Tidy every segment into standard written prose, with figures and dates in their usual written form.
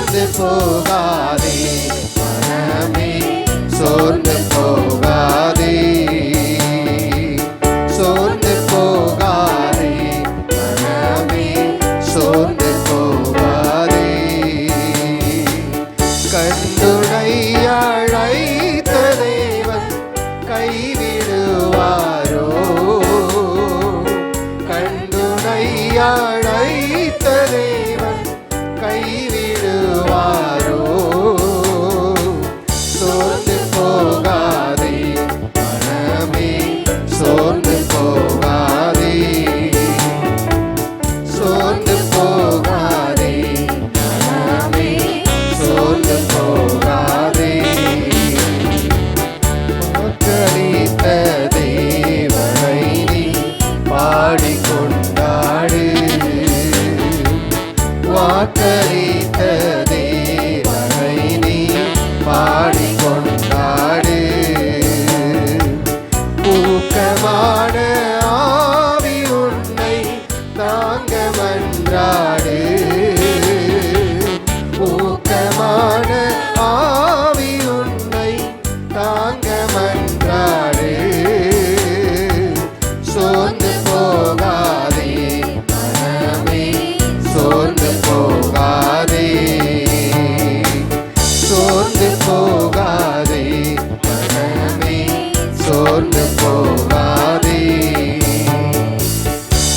சோர்ந்து போகாதே மனமே, சோர்ந்து போகாதே, சோர்ந்து போகாதே மனமே, சோர்ந்து போகாதே. கண்டுனை அழைத்த தேவன் கைவிடுவாரோ, கண்டுனை அழைத்த தேவன் கைவிடுவாரோ. சோர்ந்து போகாதே மனமே, சோர்ந்து போகாதே, சோர்ந்து போகாதே மனமே, சோர்ந்து போகாதே. வாக்களித்த தேவனை நீ பாடிக்கொண்டாடு, வாக்களித்த தேவனை நீ பாடிக்கொண்டாடு. ஊக்கமான ஆவி உன்னை தாங்க மன்றாடு, ஊக்கமான ஆவி உன்னை தாங்க மன்றாடு. சோர்ந்து போகாதே மனமே, சோர்ந்து போகாதே, சோர்ந்து போகாதே மனமே, சோர்ந்து போகாதே.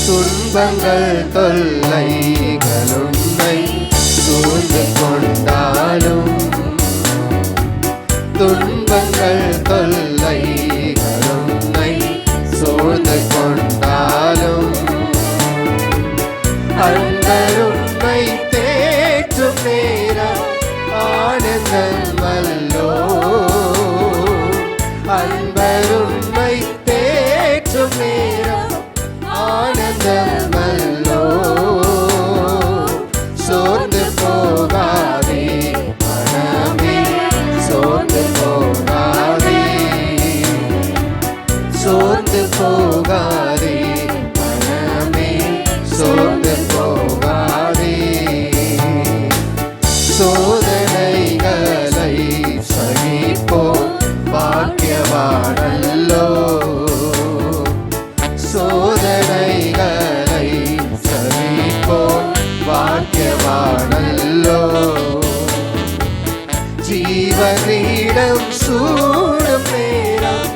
துன்பங்கள் தொல்லைகள் உன்னை சூழ்ந்து கொண்டாலும், துன்பங்கள் தொல்லைகள் உன்னை சூழ்ந்து கொண்டாலும், அன்பர் உன்னை தேற்றும் நேரம் ஆனந்தம் அல்லோ, அன்பர் உன்னை தேற்றும் நேரம் ஆனந்தம் அல்லோ. சோர்ந்து போகாதே மனமே, சோர்ந்து போகாதே, சோர்ந்து போகாதே மனமே, சோர்ந்து போகாதே. சோதனைகளை சகிப்போம் பாக்கியவானல்லோ, சோதனைகளை சகிப்போம் பாக்கியவானல்லோ. ஜீவனிடம் சூடும் நேரம்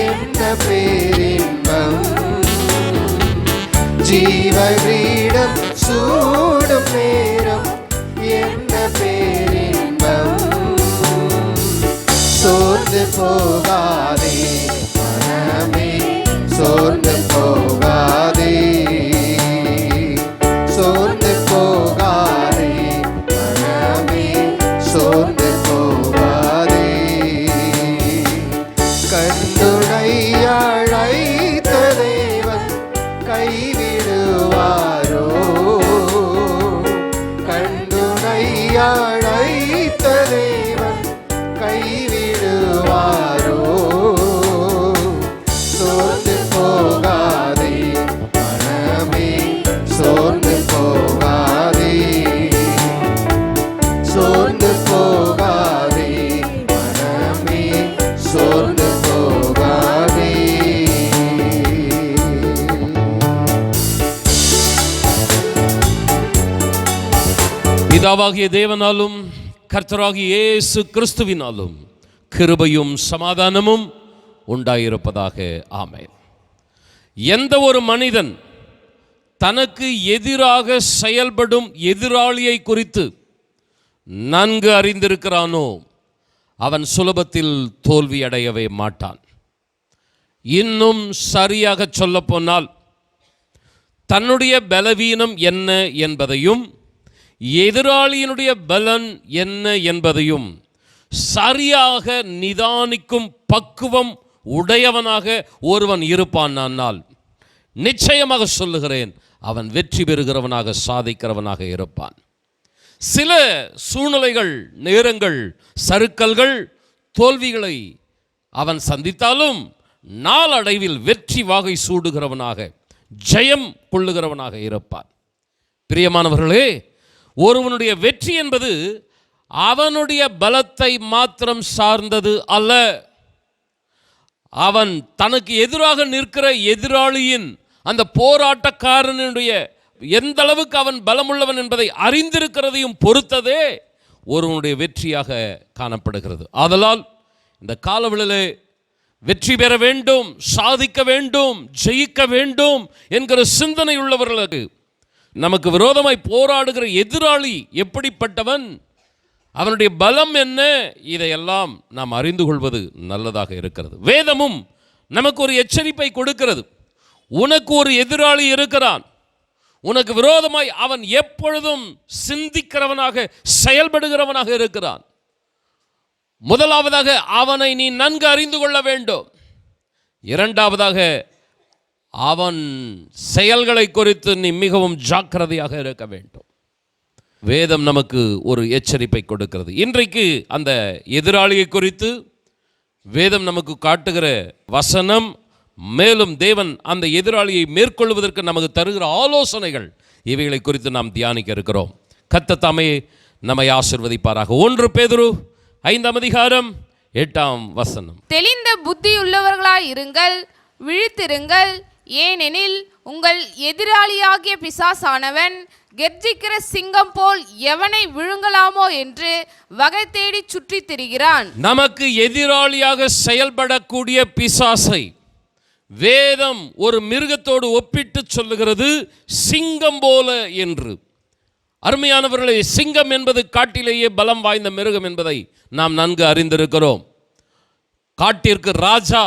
என்ன பேரின்பம், ஜீவனிடம் சூடும் நேரம் என்ன பேரின்பம். சோர்ந்து போகாதே மனமே, சோர்ந்து போகாதே, சோர்ந்து போகாதே மனமே, சோர்ந்து போகாதே. கண்டுனை அழைத்த தேவன் கைவிடுவாரோ, கண்டுனை அழைத்த தேவன் கைவிடுவாரோ. சோர்ந்து போகாதே மனமே, சோர்ந்து போகாதே, சோர்ந்து போகாதே மனமே, சோர்ந்து போகாதே. பிதாவாகிய தேவனாலும் கர்த்தராகிய இயேசு கிறிஸ்துவினாலும் கிருபையும் சமாதானமும் உண்டாயிருப்பதாக. ஆமென். எந்த ஒரு மனிதன் தனக்கு எதிராக செயல்படும் எதிராளியை குறித்து நன்கு அறிந்திருக்கிறானோ அவன் சுலபத்தில் தோல்வி அடையவே மாட்டான். இன்னும் சரியாக சொல்லப்போனால் தன்னுடைய பலவீனம் என்ன என்பதையும் எதிராளியினுடைய பலன் என்ன என்பதையும் சரியாக நிதானிக்கும் பக்குவம் உடையவனாக ஒருவன் இருப்பானால் நிச்சயமாக சொல்லுகிறேன், அவன் வெற்றி பெறுகிறவனாக சாதிக்கிறவனாக இருப்பான். சில சூழ்நிலைகள், நேரங்கள், சறுக்கல்கள், தோல்விகளை அவன் சந்தித்தாலும் நாளடைவில் வெற்றி வாகை சூடுகிறவனாக, ஜெயம் கொள்ளுகிறவனாக இருப்பான். பிரியமானவர்களே, ஒருவனுடைய வெற்றி என்பது அவனுடைய பலத்தை மாத்திரம் சார்ந்தது அல்ல. அவன் தனக்கு எதிராக நிற்கிற எதிராளியின் அந்த போராட்டக்காரனுடைய எந்த அளவுக்கு அவன் பலமுள்ளவன் என்பதை அறிந்திருக்கிறதையும் பொறுத்ததே ஒருவனுடைய வெற்றியாக காணப்படுகிறது. ஆதலால் இந்த காலவெளியிலே வெற்றி பெற வேண்டும், சாதிக்க வேண்டும், ஜெயிக்க வேண்டும் என்கிற சிந்தனை உள்ளவர்களுக்கு நமக்கு விரோதமாய் போராடுகிற எதிராளி எப்படிப்பட்டவன், அவனுடைய பலம் என்ன, இதையெல்லாம் நாம் அறிந்து கொள்வது நல்லதாக இருக்கிறது. வேதமும் நமக்கு ஒரு எச்சரிப்பை கொடுக்கிறது. உனக்கு ஒரு எதிராளி இருக்கிறான், உனக்கு விரோதமாய் அவன் எப்பொழுதும் சிந்திக்கிறவனாக செயல்படுகிறவனாக இருக்கிறான். முதலாவதாக அவனை நீ நன்கு அறிந்து கொள்ள வேண்டும். இரண்டாவதாக அவன் செயல்களை குறித்து நீ மிகவும் ஜாக்கிரதையாக இருக்க வேண்டும். வேதம் நமக்கு ஒரு எச்சரிப்பை கொடுக்கிறது. இன்றைக்கு அந்த எதிராளியை குறித்து வேதம் நமக்கு காட்டுகிற வசனம், மேலும் தேவன் அந்த எதிராளியை மேற்கொள்வதற்கு நமக்கு தருகிற ஆலோசனைகள், இவைகளை குறித்து நாம் தியானிக்க இருக்கிறோம். கர்த்தர் தாமே நம்மை ஆசீர்வதிப்பாராக. 1 பேதுரு 5ஆம் அதிகாரம் 8ஆம் வசனம். தெளிந்த புத்தியுள்ளவர்களாய் இருங்கள், விழித்திருங்கள். ஏனெனில் உங்கள் எதிராளியாகிய பிசாசானவன் கெர்ச்சிக்கிற சிங்கம் போல் எவனை விழுங்கலாமோ என்று வகை தேடி சுற்றி திரிகிறான். நமக்கு எதிராளியாக செயல்படக்கூடிய பிசாசை வேதம் ஒரு மிருகத்தோடு ஒப்பிட்டு சொல்லுகிறது, சிங்கம் போல என்று. அருமையானவர்களே, சிங்கம் என்பது காட்டிலேயே பலம் வாய்ந்த மிருகம் என்பதை நாம் நன்கு அறிந்திருக்கிறோம். காட்டிற்கு ராஜா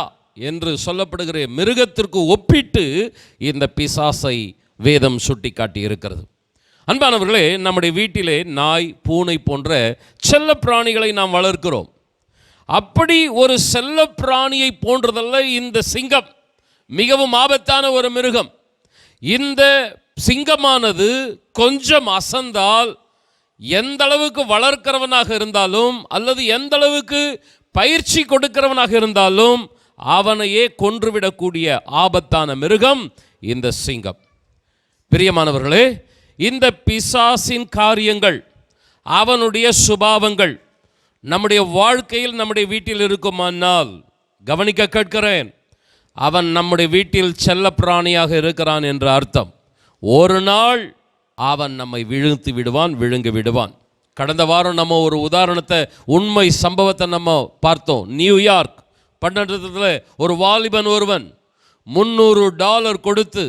என்று சொல்லப்படுகிற மிருகத்திற்கு ஒப்பிட்டு இந்த பிசாசை வேதம் சுட்டி காட்டி இருக்கிறது. அன்பானவர்களே, நம்முடைய வீட்டிலே நாய், பூனை போன்ற செல்ல பிராணிகளை நாம் வளர்க்கிறோம். அப்படி ஒரு செல்ல பிராணியை போன்றதல்ல இந்த சிங்கம். மிகவும் ஆபத்தான ஒரு மிருகம். இந்த சிங்கமானது கொஞ்சம் அசந்தால் எந்த அளவுக்கு வளர்க்கிறவனாக இருந்தாலும் அல்லது எந்த அளவுக்கு பயிற்சி கொடுக்கிறவனாக இருந்தாலும் அவனையே கொன்றுவிடக்கூடிய ஆபத்தான மிருகம் இந்த சிங்கம். பிரியமானவர்களே, இந்த பிசாசின் காரியங்கள், அவனுடைய சுபாவங்கள் நம்முடைய வாழ்க்கையில், நம்முடைய வீட்டில் இருக்குமானால் கவனிக்க கேட்கிறேன், அவன் நம்முடைய வீட்டில் செல்ல பிராணியாக இருக்கிறான் என்று அர்த்தம். ஒரு நாள் அவன் நம்மை விழுந்து விடுவான், விழுங்கி விடுவான். கடந்த வாரம் நம்ம ஒரு உதாரணத்தை, உண்மை சம்பவத்தை நம்ம பார்த்தோம். நியூயார்க் பட்டணத்தில் ஒரு வாலிபன் ஒருவன் $300 கொடுத்து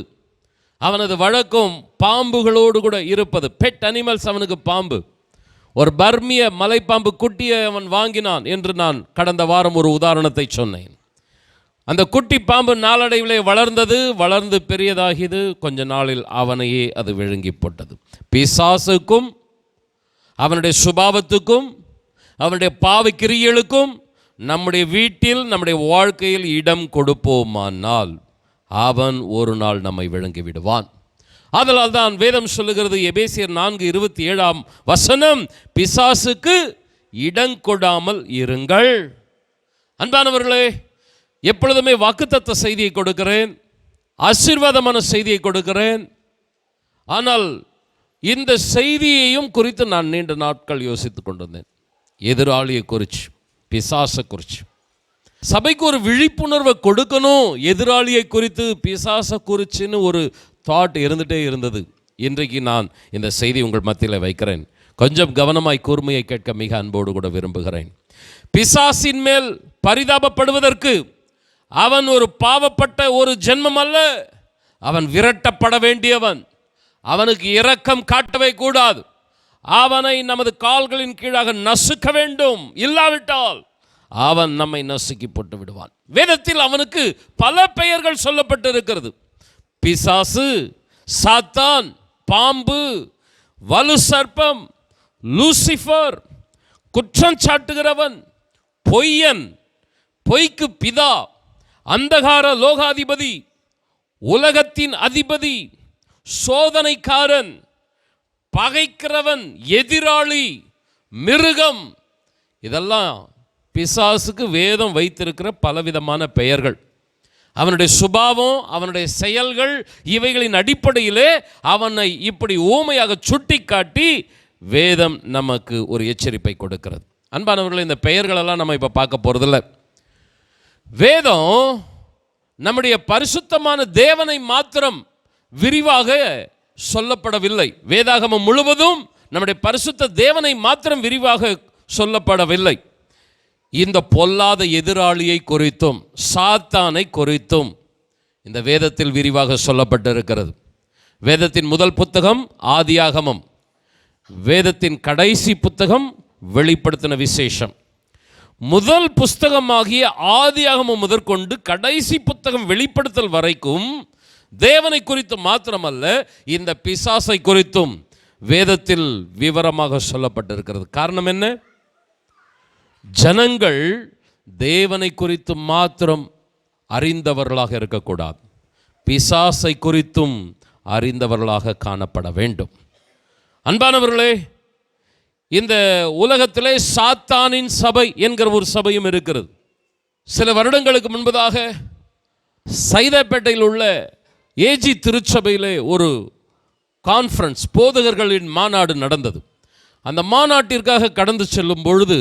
அவனது வழக்கம் பாம்புகளோடு கூட இருப்பது, பெட் அனிமல்ஸ், அவனுக்கு பாம்பு, ஒரு பர்மிய மலைப்பாம்பு குட்டியை அவன் வாங்கினான் என்று நான் கடந்த வாரம் ஒரு உதாரணத்தை சொன்னேன். அந்த குட்டி பாம்பு நாளடைவிலே வளர்ந்து பெரியதாகியது. கொஞ்ச நாளில் அவனையே அது விழுங்கி போட்டது. பிசாசுக்கும் அவனுடைய சுபாவத்துக்கும் அவனுடைய பாவ கிரியைகளுக்கும் நம்முடைய வீட்டில், நம்முடைய வாழ்க்கையில் இடம் கொடுப்போமானால் அவன் ஒரு நாள் நம்மை விழுங்கி விடுவான். அதனால் தான் வேதம் சொல்லுகிறது, எபேசியர் 4:27ஆம் வசனம், பிசாசுக்கு இடங்கொடாமல் இருங்கள். அன்பானவர்களே, எப்பொழுதுமே வாக்குத்தத்த செய்தியை கொடுக்கிறேன், ஆசீர்வாதமான செய்தியை கொடுக்கிறேன். ஆனால் இந்த செய்தியையும் குறித்து நான் நீண்ட நாட்கள் யோசித்து கொண்டிருந்தேன். எதிராளியை குறித்து, பிசாசை குறித்து சபைக்கு ஒரு விழிப்புணர்வை கொடுக்கணும். எதிராளியை குறித்து, பிசாசை குறித்துன்னு ஒரு தாட் இருந்துகிட்டே இருந்தது. இன்றைக்கு நான் இந்த செய்தி உங்கள் மத்தியில் வைக்கிறேன். கொஞ்சம் கவனமாய் கூர்மையை கேட்க மிக அன்போடு கூட விரும்புகிறேன். பிசாசின் மேல் பரிதாபப்படுவதற்கு அவன் ஒரு பாவப்பட்ட ஒரு ஜென்மம் அல்ல, அவன் விரட்டப்பட வேண்டியவன். அவனுக்கு இரக்கம் காட்டவே கூடாது. அவனை நமது கால்களின் கீழாக நசுக்க வேண்டும். இல்லாவிட்டால் அவன் நம்மை நசுக்கி போட்டு விடுவான். வேதத்தில் அவனுக்கு பல பெயர்கள் சொல்லப்பட்டு இருக்கிறது. பிசாசு, சாத்தான், பாம்பு, வலு சர்ப்பம், லூசிஃபர், குற்றம் சாட்டுகிறவன், பொய்யன், பொய்க்கு பிதா, அந்தகார லோகாதிபதி, உலகத்தின் அதிபதி, சோதனைக்காரன், பகைக்கிறவன், எதிராளி, மிருகம். இதெல்லாம் பிசாசுக்கு வேதம் வைத்திருக்கிற பலவிதமான பெயர்கள். அவனுடைய சுபாவம், அவனுடைய செயல்கள், இவைகளின் அடிப்படையிலே அவனை இப்படி ஊமையாக சுட்டி காட்டி வேதம் நமக்கு ஒரு எச்சரிப்பை கொடுக்கிறது. அன்பானவர்களே, இந்த பெயர்களெல்லாம் நம்ம இப்போ பார்க்க போகிறதில்ல. வேதம் நம்முடைய பரிசுத்தமான தேவனை மாத்திரம் விரிவாக சொல்லப்படவில்லை. வேதாகமம் முழுவதும் நம்முடைய பரிசுத்த தேவனை மாத்திரம் விரிவாக சொல்லப்படவில்லை. இந்த பொல்லாத எதிராளியை குறித்தும் சாத்தானை குறித்தும் இந்த வேதத்தில் விரிவாக சொல்லப்பட்டிருக்கிறது. வேதத்தின் முதல் புத்தகம் ஆதியாகமம், வேதத்தின் கடைசி புத்தகம் வெளிப்படுத்தின விசேஷம். முதல் புஸ்தகமாகிய ஆதியாகமம் முதற்கொண்டு கடைசி புத்தகம் வெளிப்படுத்தல் வரைக்கும் தேவனை குறித்து மாத்திரமல்ல, இந்த பிசாசை குறித்தும் வேதத்தில் விவரமாக சொல்லப்பட்டிருக்கிறது. காரணம் என்ன? ஜனங்கள் தேவனை குறித்து மாத்திரம் அறிந்தவர்களாக இருக்கக்கூடாது, பிசாசை குறித்தும் அறிந்தவர்களாக காணப்பட வேண்டும். அன்பானவர்களே, இந்த உலகத்திலே சாத்தானின் சபை என்கிற ஒரு சபையும் இருக்கிறது. சில வருடங்களுக்கு முன்பதாக சைதாப்பேட்டையில் உள்ள ஏஜி திருச்சபையிலே ஒரு கான்ஃபரன்ஸ், போதகர்களின் மாநாடு நடந்தது. அந்த மாநாட்டிற்காக கடந்து செல்லும் பொழுது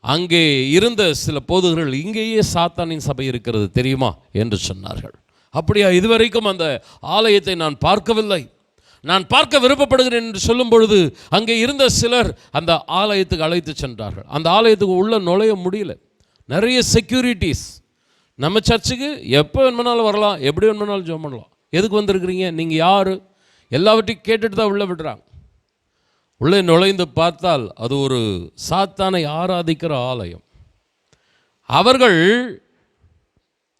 அங்கே இருந்த சில போதகர்கள், இங்கேயே சாத்தானின் சபை இருக்கிறது தெரியுமா என்று சொன்னார்கள். அப்படியா? இதுவரைக்கும் அந்த ஆலயத்தை நான் பார்க்கவில்லை, நான் பார்க்க விருப்பப்படுகிறேன் என்று சொல்லும் பொழுது அங்கே இருந்த சிலர் அந்த ஆலயத்துக்கு அழைத்து சென்றார்கள். அந்த ஆலயத்துக்கு உள்ள நுழைய முடியல, நிறைய செக்யூரிட்டிஸ். நம்ம சர்ச்சுக்கு எப்போ வேணுமானாலும் வரலாம், எப்படி வேணுமானாலும் ஜெபம் பண்ணலாம். எதுக்கு வந்திருக்கிறீங்க, நீங்கள் யார், எல்லாவற்றையும் கேட்டுட்டு தான் உள்ளே விடுறாங்க. உள்ளே நுழைந்து பார்த்தால் அது ஒரு சாத்தானை ஆராதிக்கிற ஆலயம். அவர்கள்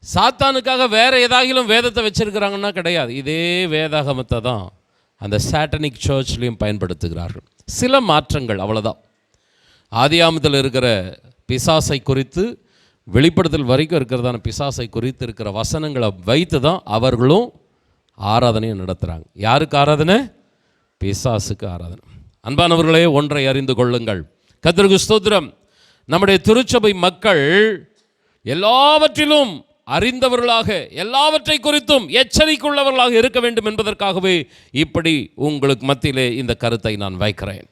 சாத்தானுக்காக வேற ஏதாகிலும் வேதத்தை வச்சிருக்கிறாங்கன்னா கிடையாது, இதே வேதாகமத்தை தான் அந்த சாட்டனிக் சர்ச்லையும் பயன்படுத்துகிறார்கள். சில மாற்றங்கள், அவ்வளோதான். ஆதியாகமத்தில் இருக்கிற பிசாசை குறித்து வெளிப்படுத்தல் வரைக்கும் இருக்கிறதான பிசாசை குறித்து இருக்கிற வசனங்களை வைத்து தான் அவர்களும் ஆராதனையை நடத்துகிறாங்க. யாருக்கு ஆராதனை? பிசாசுக்கு ஆராதனை. அன்பானவர்களே, ஒன்றை அறிந்து கொள்ளுங்கள். கர்த்தருக்கு ஸ்தோத்திரம். நம்முடைய திருச்சபை மக்கள் எல்லாவற்றிலும் அறிந்தவர்களாக, எல்லாவற்றை குறித்தும் எச்சரிக்கையுள்ளவர்களாக இருக்க வேண்டும் என்பதற்காகவே இப்படி உங்களுக்கு மத்தியிலே இந்த கருத்தை நான் வைக்கிறேன்.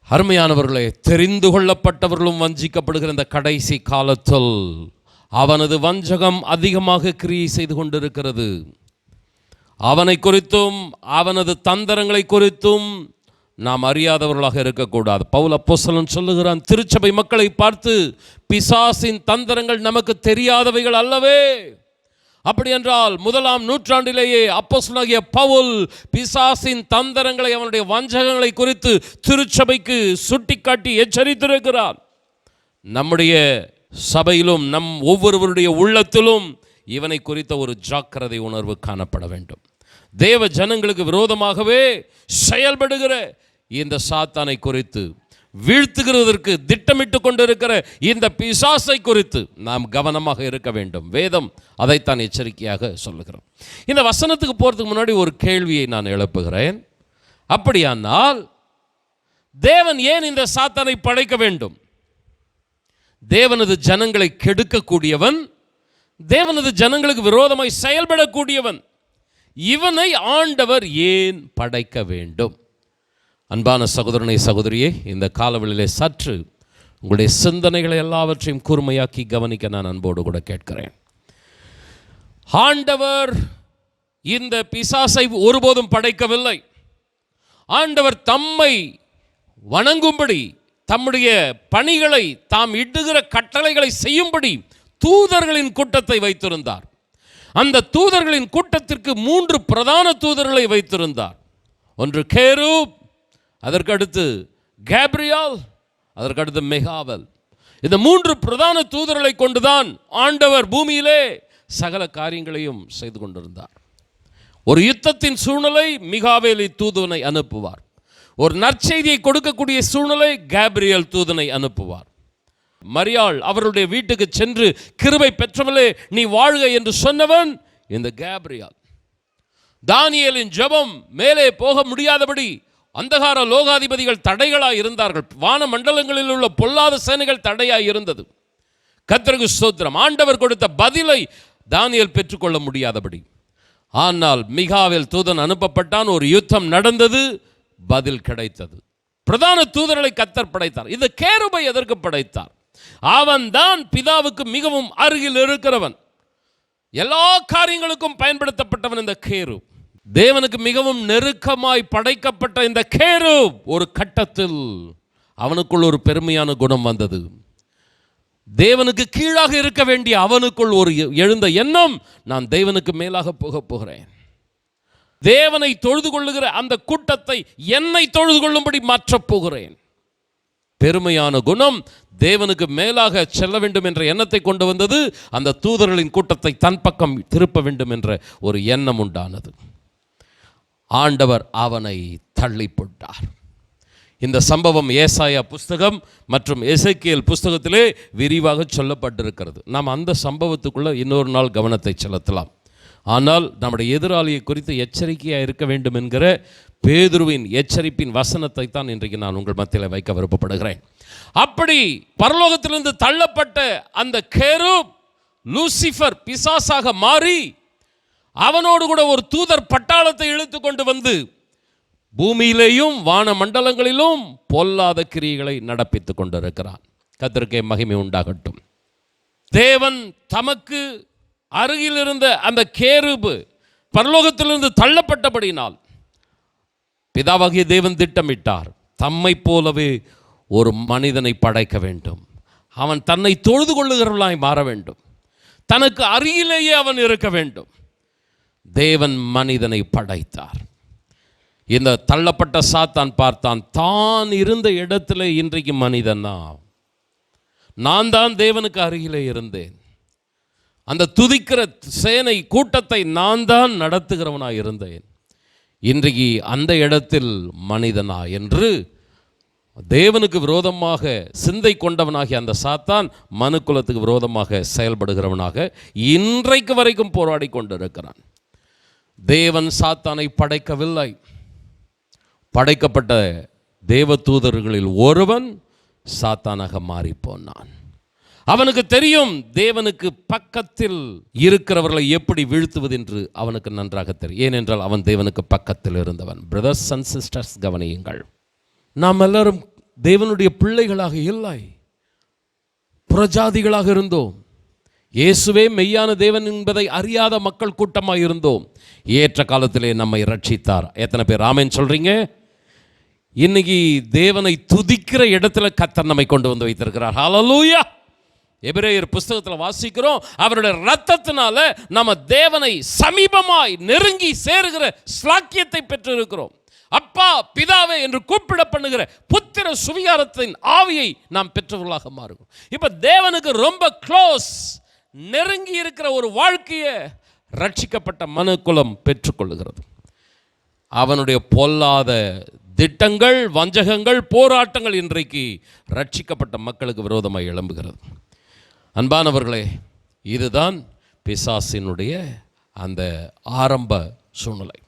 அருமையானவர்களே, தெரிந்து கொள்ளப்பட்டவர்களும் வஞ்சிக்கப்படுகிற இந்த கடைசி காலத்தில் அவனது வஞ்சகம் அதிகமாக கிரியை செய்து கொண்டிருக்கிறது. அவனை குறித்தும் அவனது தந்திரங்களை குறித்தும் நாம் அறியாதவர்களாக இருக்கக்கூடாது. பவுல் அப்போஸ்தலன் சொல்லுகிறான் திருச்சபை மக்களை பார்த்து, பிசாசின் தந்திரங்கள் நமக்கு தெரியாதவைகள் அல்லவே. அப்படி என்றால் 1ஆம் நூற்றாண்டிலேயே அப்போஸ்தலனாகிய பவுல் பிசாசின் தந்திரங்களை, அவனுடைய வஞ்சகங்களை குறித்து திருச்சபைக்கு சுட்டிக்காட்டி எச்சரித்திருக்கிறார். நம்முடைய சபையிலும் நம் ஒவ்வொருவருடைய உள்ளத்திலும் இவனை குறித்த ஒரு ஜாக்கிரதை உணர்வு காணப்பட வேண்டும். தேவ ஜனங்களுக்கு விரோதமாகவே செயல்படுகிற இந்த சாத்தானை குறித்து, வீழ்த்துகிறதற்கு திட்டமிட்டு கொண்டிருக்கிற இந்த பிசாசை குறித்து நாம் கவனமாக இருக்க வேண்டும். வேதம் அதைத்தான் எச்சரிக்கையாக சொல்லுகிறோம். இந்த வசனத்துக்கு போகிறதுக்கு முன்னாடி ஒரு கேள்வியை நான் எழுப்புகிறேன். அப்படியானால் தேவன் ஏன் இந்த சாத்தானை படைக்க வேண்டும்? தேவனது ஜனங்களை கெடுக்கக்கூடியவன், தேவனது ஜனங்களுக்கு விரோதமாய் செயல்படக்கூடியவன். இவனை ஆண்டவர் ஏன் படைக்க வேண்டும்? அன்பான சகோதரனை, சகோதரியே, இந்த காலவெளியிலே சற்று உங்களுடைய சிந்தனைகளை எல்லாவற்றையும் கூர்மையாக்கி கவனிக்க நான் அன்போடு கூட கேட்கிறேன். ஆண்டவர் இந்த பிசாசை ஒருபோதும் படைக்கவில்லை. ஆண்டவர் தம்மை வணங்கும்படி, தம்முடைய பணிகளை, தாம் இடுகிற கட்டளைகளை செய்யும்படி தூதர்களின் கூட்டத்தை வைத்திருந்தார். அந்த தூதர்களின் கூட்டத்திற்கு 3 பிரதான தூதர்களை வைத்திருந்தார். ஒன்று கேரூப், அதற்கடுத்து கேப்ரியல், அதற்கடுத்து மிகாவேல். இந்த 3 பிரதான தூதர்களை கொண்டுதான் ஆண்டவர் பூமியிலே சகல காரியங்களையும் செய்து கொண்டிருந்தார். ஒரு யுத்தத்தின் சூழ்நிலை, மிகாவேலி தூதனை அனுப்புவார். ஒரு நற்செய்தியை கொடுக்கக்கூடிய சூழ்நிலை, கேப்ரியல் தூதனை அனுப்புவார். மரியாள் அவருடைய வீட்டுக்கு சென்று கிருபை பெற்றவளே நீ வாழ்க என்று சொன்னவன் இந்த கேப்ரியல். தானியேலின் ஜெபம் மேலே போக முடியாதபடி அந்தகார லோகாதிபதிகள் தடைகளாய் இருந்தார்கள். வான மண்டலங்களில் உள்ள பொல்லாத சேனைகள் தடையாய் இருந்தது. கர்த்தருக்கு ஸ்தோத்திரம். ஆண்டவர் கொடுத்த பதிலை தானியேல் பெற்றுக்கொள்ள முடியாதபடி. ஆனால் மிகாவேல் தூதன் அனுப்பப்பட்டான். ஒரு யுத்தம் நடந்தது, பதில் கிடைத்தது. பிரதான தூதர்களை கர்த்தர் படைத்தார். இந்த கேருபை எதற்கு படைத்தார்? அவன் தான் பிதாவுக்கு மிகவும் அருகில் இருக்கிறவன், எல்லா காரியங்களுக்கும் பயன்படுத்தப்பட்டவன். இந்த கேரு தேவனுக்கு மிகவும் நெருக்கமாய் படைக்கப்பட்ட இந்த கேரு ஒரு கட்டத்தில் அவனுக்குள் ஒரு பெருமையான குணம் வந்தது. தேவனுக்கு கீழாக இருக்க வேண்டிய அவனுக்குள் ஒரு எழுந்த எண்ணம், நான் தேவனுக்கு மேலாக போகிறேன். தேவனை தொழுது கொள்ளுகிற அந்த கூட்டத்தை என்னை தொழுது கொள்ளும்படி மாற்றப் போகிறேன். பெருமையான குணம் தேவனுக்கு மேலாக செல்ல வேண்டும் என்ற எண்ணத்தை கொண்டு வந்தது. அந்த தூதர்களின் கூட்டத்தை தன் பக்கம் திருப்ப வேண்டும் என்ற ஒரு எண்ணம் உண்டானது. ஆண்டவர் அவனை தள்ளி போட்டார். இந்த சம்பவம் ஏசாயா புஸ்தகம் மற்றும் எசேக்கியேல் புஸ்தகத்திலே விரிவாக சொல்லப்பட்டிருக்கிறது. நாம் அந்த சம்பவத்துக்குள்ள இன்னொரு நாள் கவனத்தை செலுத்தலாம். ஆனால் நம்முடைய எதிராளியை குறித்து எச்சரிக்கையாக இருக்க வேண்டும் என்கிற பேதுருவின் எச்சரிப்பின் வசனத்தை தான் இன்றைக்கு நான் உங்கள் மத்தியில் வைக்க விருப்பப்படுகிறேன். அப்படி பரலோகத்திலிருந்து தள்ளப்பட்ட அந்த கேருப் லூசிஃபர் பிசாசாக மாறி அவனோடு கூட ஒரு தூதர் பட்டாளத்தை இழுத்து கொண்டு வந்து பூமியிலேயும் வான மண்டலங்களிலும் பொல்லாத கிரியைகளை நடப்பித்துக் கொண்டிருக்கிறான். கர்த்தருக்கே மகிமை உண்டாகட்டும். தேவன் தமக்கு அருகில் இருந்த அந்த கேருபு பரலோகத்திலிருந்து தள்ளப்பட்டபடினால் பிதாவாகிய தேவன் திட்டமிட்டார், தம்மை போலவே ஒரு மனிதனை படைக்க வேண்டும். அவன் தன்னை தொழுது கொள்ளுகிறவர்களாய் மாற வேண்டும். தனக்கு அருகிலேயே அவன் இருக்க வேண்டும். தேவன் மனிதனை படைத்தார். இந்த தள்ளப்பட்ட சாத்தான் பார்த்தான், தான் இருந்த இடத்துல இன்றைக்கு மனிதனா, நான் தான் தேவனுக்கு அருகிலே இருந்தேன், அந்த துதிக்கிற சேனை கூட்டத்தை நான் தான் நடத்துகிறவனாக இருந்தேன், இன்றைக்கு அந்த இடத்தில் மனிதனா என்று தேவனுக்கு விரோதமாக சிந்தை கொண்டவனாகிய அந்த சாத்தான் மனுக்குலத்துக்கு விரோதமாக செயல்படுகிறவனாக இன்றைக்கு வரைக்கும் போராடி கொண்டிருக்கிறான். தேவன் சாத்தானை படைக்கவில்லை. படைக்கப்பட்ட தேவ தூதர்களில் ஒருவன் சாத்தானாக மாறி போனான். அவனுக்கு தெரியும் தேவனுக்கு பக்கத்தில் இருக்கிறவர்களை எப்படி வீழ்த்துவது என்று அவனுக்கு நன்றாக தெரியும். ஏனென்றால் அவன் தேவனுக்கு பக்கத்தில் இருந்தவன். பிரதர்ஸ் அண்ட் சிஸ்டர்ஸ், கவனியுங்கள், நாம் எல்லாரும் தேவனுடைய பிள்ளைகளாக இல்லை, புறஜாதிகளாக இருந்தோம். இயேசுவே மெய்யான தேவன் என்பதை அறியாத மக்கள் கூட்டமாக இருந்தோம். ஏற்ற காலத்திலே நம்மை ரட்சித்தார். எத்தனை பேர் ஆமென் சொல்றீங்க? இன்னைக்கு தேவனை துதிக்கிற இடத்துல கர்த்தர் நம்மை கொண்டு வந்து வைத்திருக்கிறார். ஹல்லேலூயா. எபிரேயர் புஸ்தகத்தில் வாசிக்கிறோம், அவருடைய இரத்தத்தினால நம்ம தேவனை சமீபமாய் நெருங்கி சேருகிற ஸ்லாக்கியத்தை பெற்றிருக்கிறோம். அப்பா பிதாவே என்று கூப்பிட பண்ணுகிற புத்திர சுவிகாரத்தின் ஆவியை நாம் பெற்றவர்களாக மாறுகிறோம். இப்ப தேவனுக்கு ரொம்ப க்ளோஸ், நெருங்கி இருக்கிற ஒரு வாழ்க்கையை ரட்சிக்கப்பட்ட மனுக்குலம் பெற்றுக்கொள்ளுகிறது. அவனுடைய பொல்லாத திட்டங்கள், வஞ்சகங்கள், போராட்டங்கள் இன்றைக்கு ரட்சிக்கப்பட்ட மக்களுக்கு விரோதமாக எழும்புகிறது. அன்பானவர்களே, இதுதான் பிசாசினுடைய அந்த ஆரம்ப சூழ்நிலை.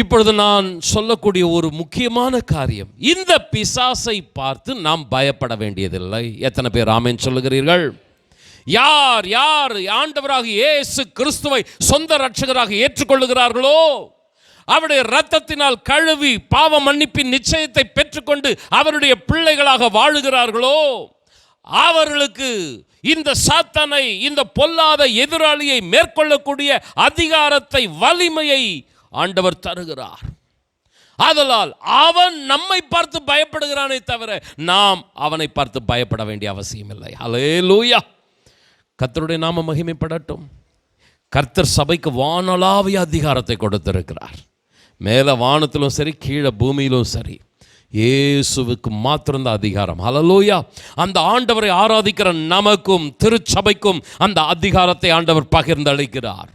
இப்பொழுது நான் சொல்லக்கூடிய ஒரு முக்கியமான காரியம், இந்த பிசாசை பார்த்து நாம் பயப்பட வேண்டியதில்லை. எத்தனை பேர் ஆமென் சொல்லுகிறீர்கள்? யார் யார் ஆண்டவராக இயேசு கிறிஸ்துவை சொந்த இரட்சகராக ஏற்றுக்கொள்ளுகிறார்களோ, அவருடைய இரத்தத்தினால் கழுவி பாவ மன்னிப்பின் நிச்சயத்தை பெற்றுக்கொண்டு அவருடைய பிள்ளைகளாக வாழுகிறார்களோ, அவர்களுக்கு இந்த சாத்தானை, இந்த பொல்லாத எதிராளியை மேற்கொள்ளக்கூடிய அதிகாரத்தை, வலிமையை ஆண்டவர் தருகிறார். ஆதலால் அவன் நம்மை பார்த்து பயப்படுகிறானே தவிர நாம் அவனை பார்த்து பயப்பட வேண்டிய அவசியம் இல்லை. ஹல்லேலூயா. கர்த்தருடைய நாம மகிமைப்படட்டும். கர்த்தர் சபைக்கு வானளாவிய அதிகாரத்தை கொடுத்திருக்கிறார். மேலே வானத்திலும் சரி, கீழே பூமியிலும் சரி, இயேசுவுக்கு மாத்திரம்தான் அதிகாரம். ஹல்லேலூயா. அந்த ஆண்டவரை ஆராதிக்கிற நமக்கும் திருச்சபைக்கும் அந்த அதிகாரத்தை ஆண்டவர் பகிர்ந்து அளிக்கிறார்.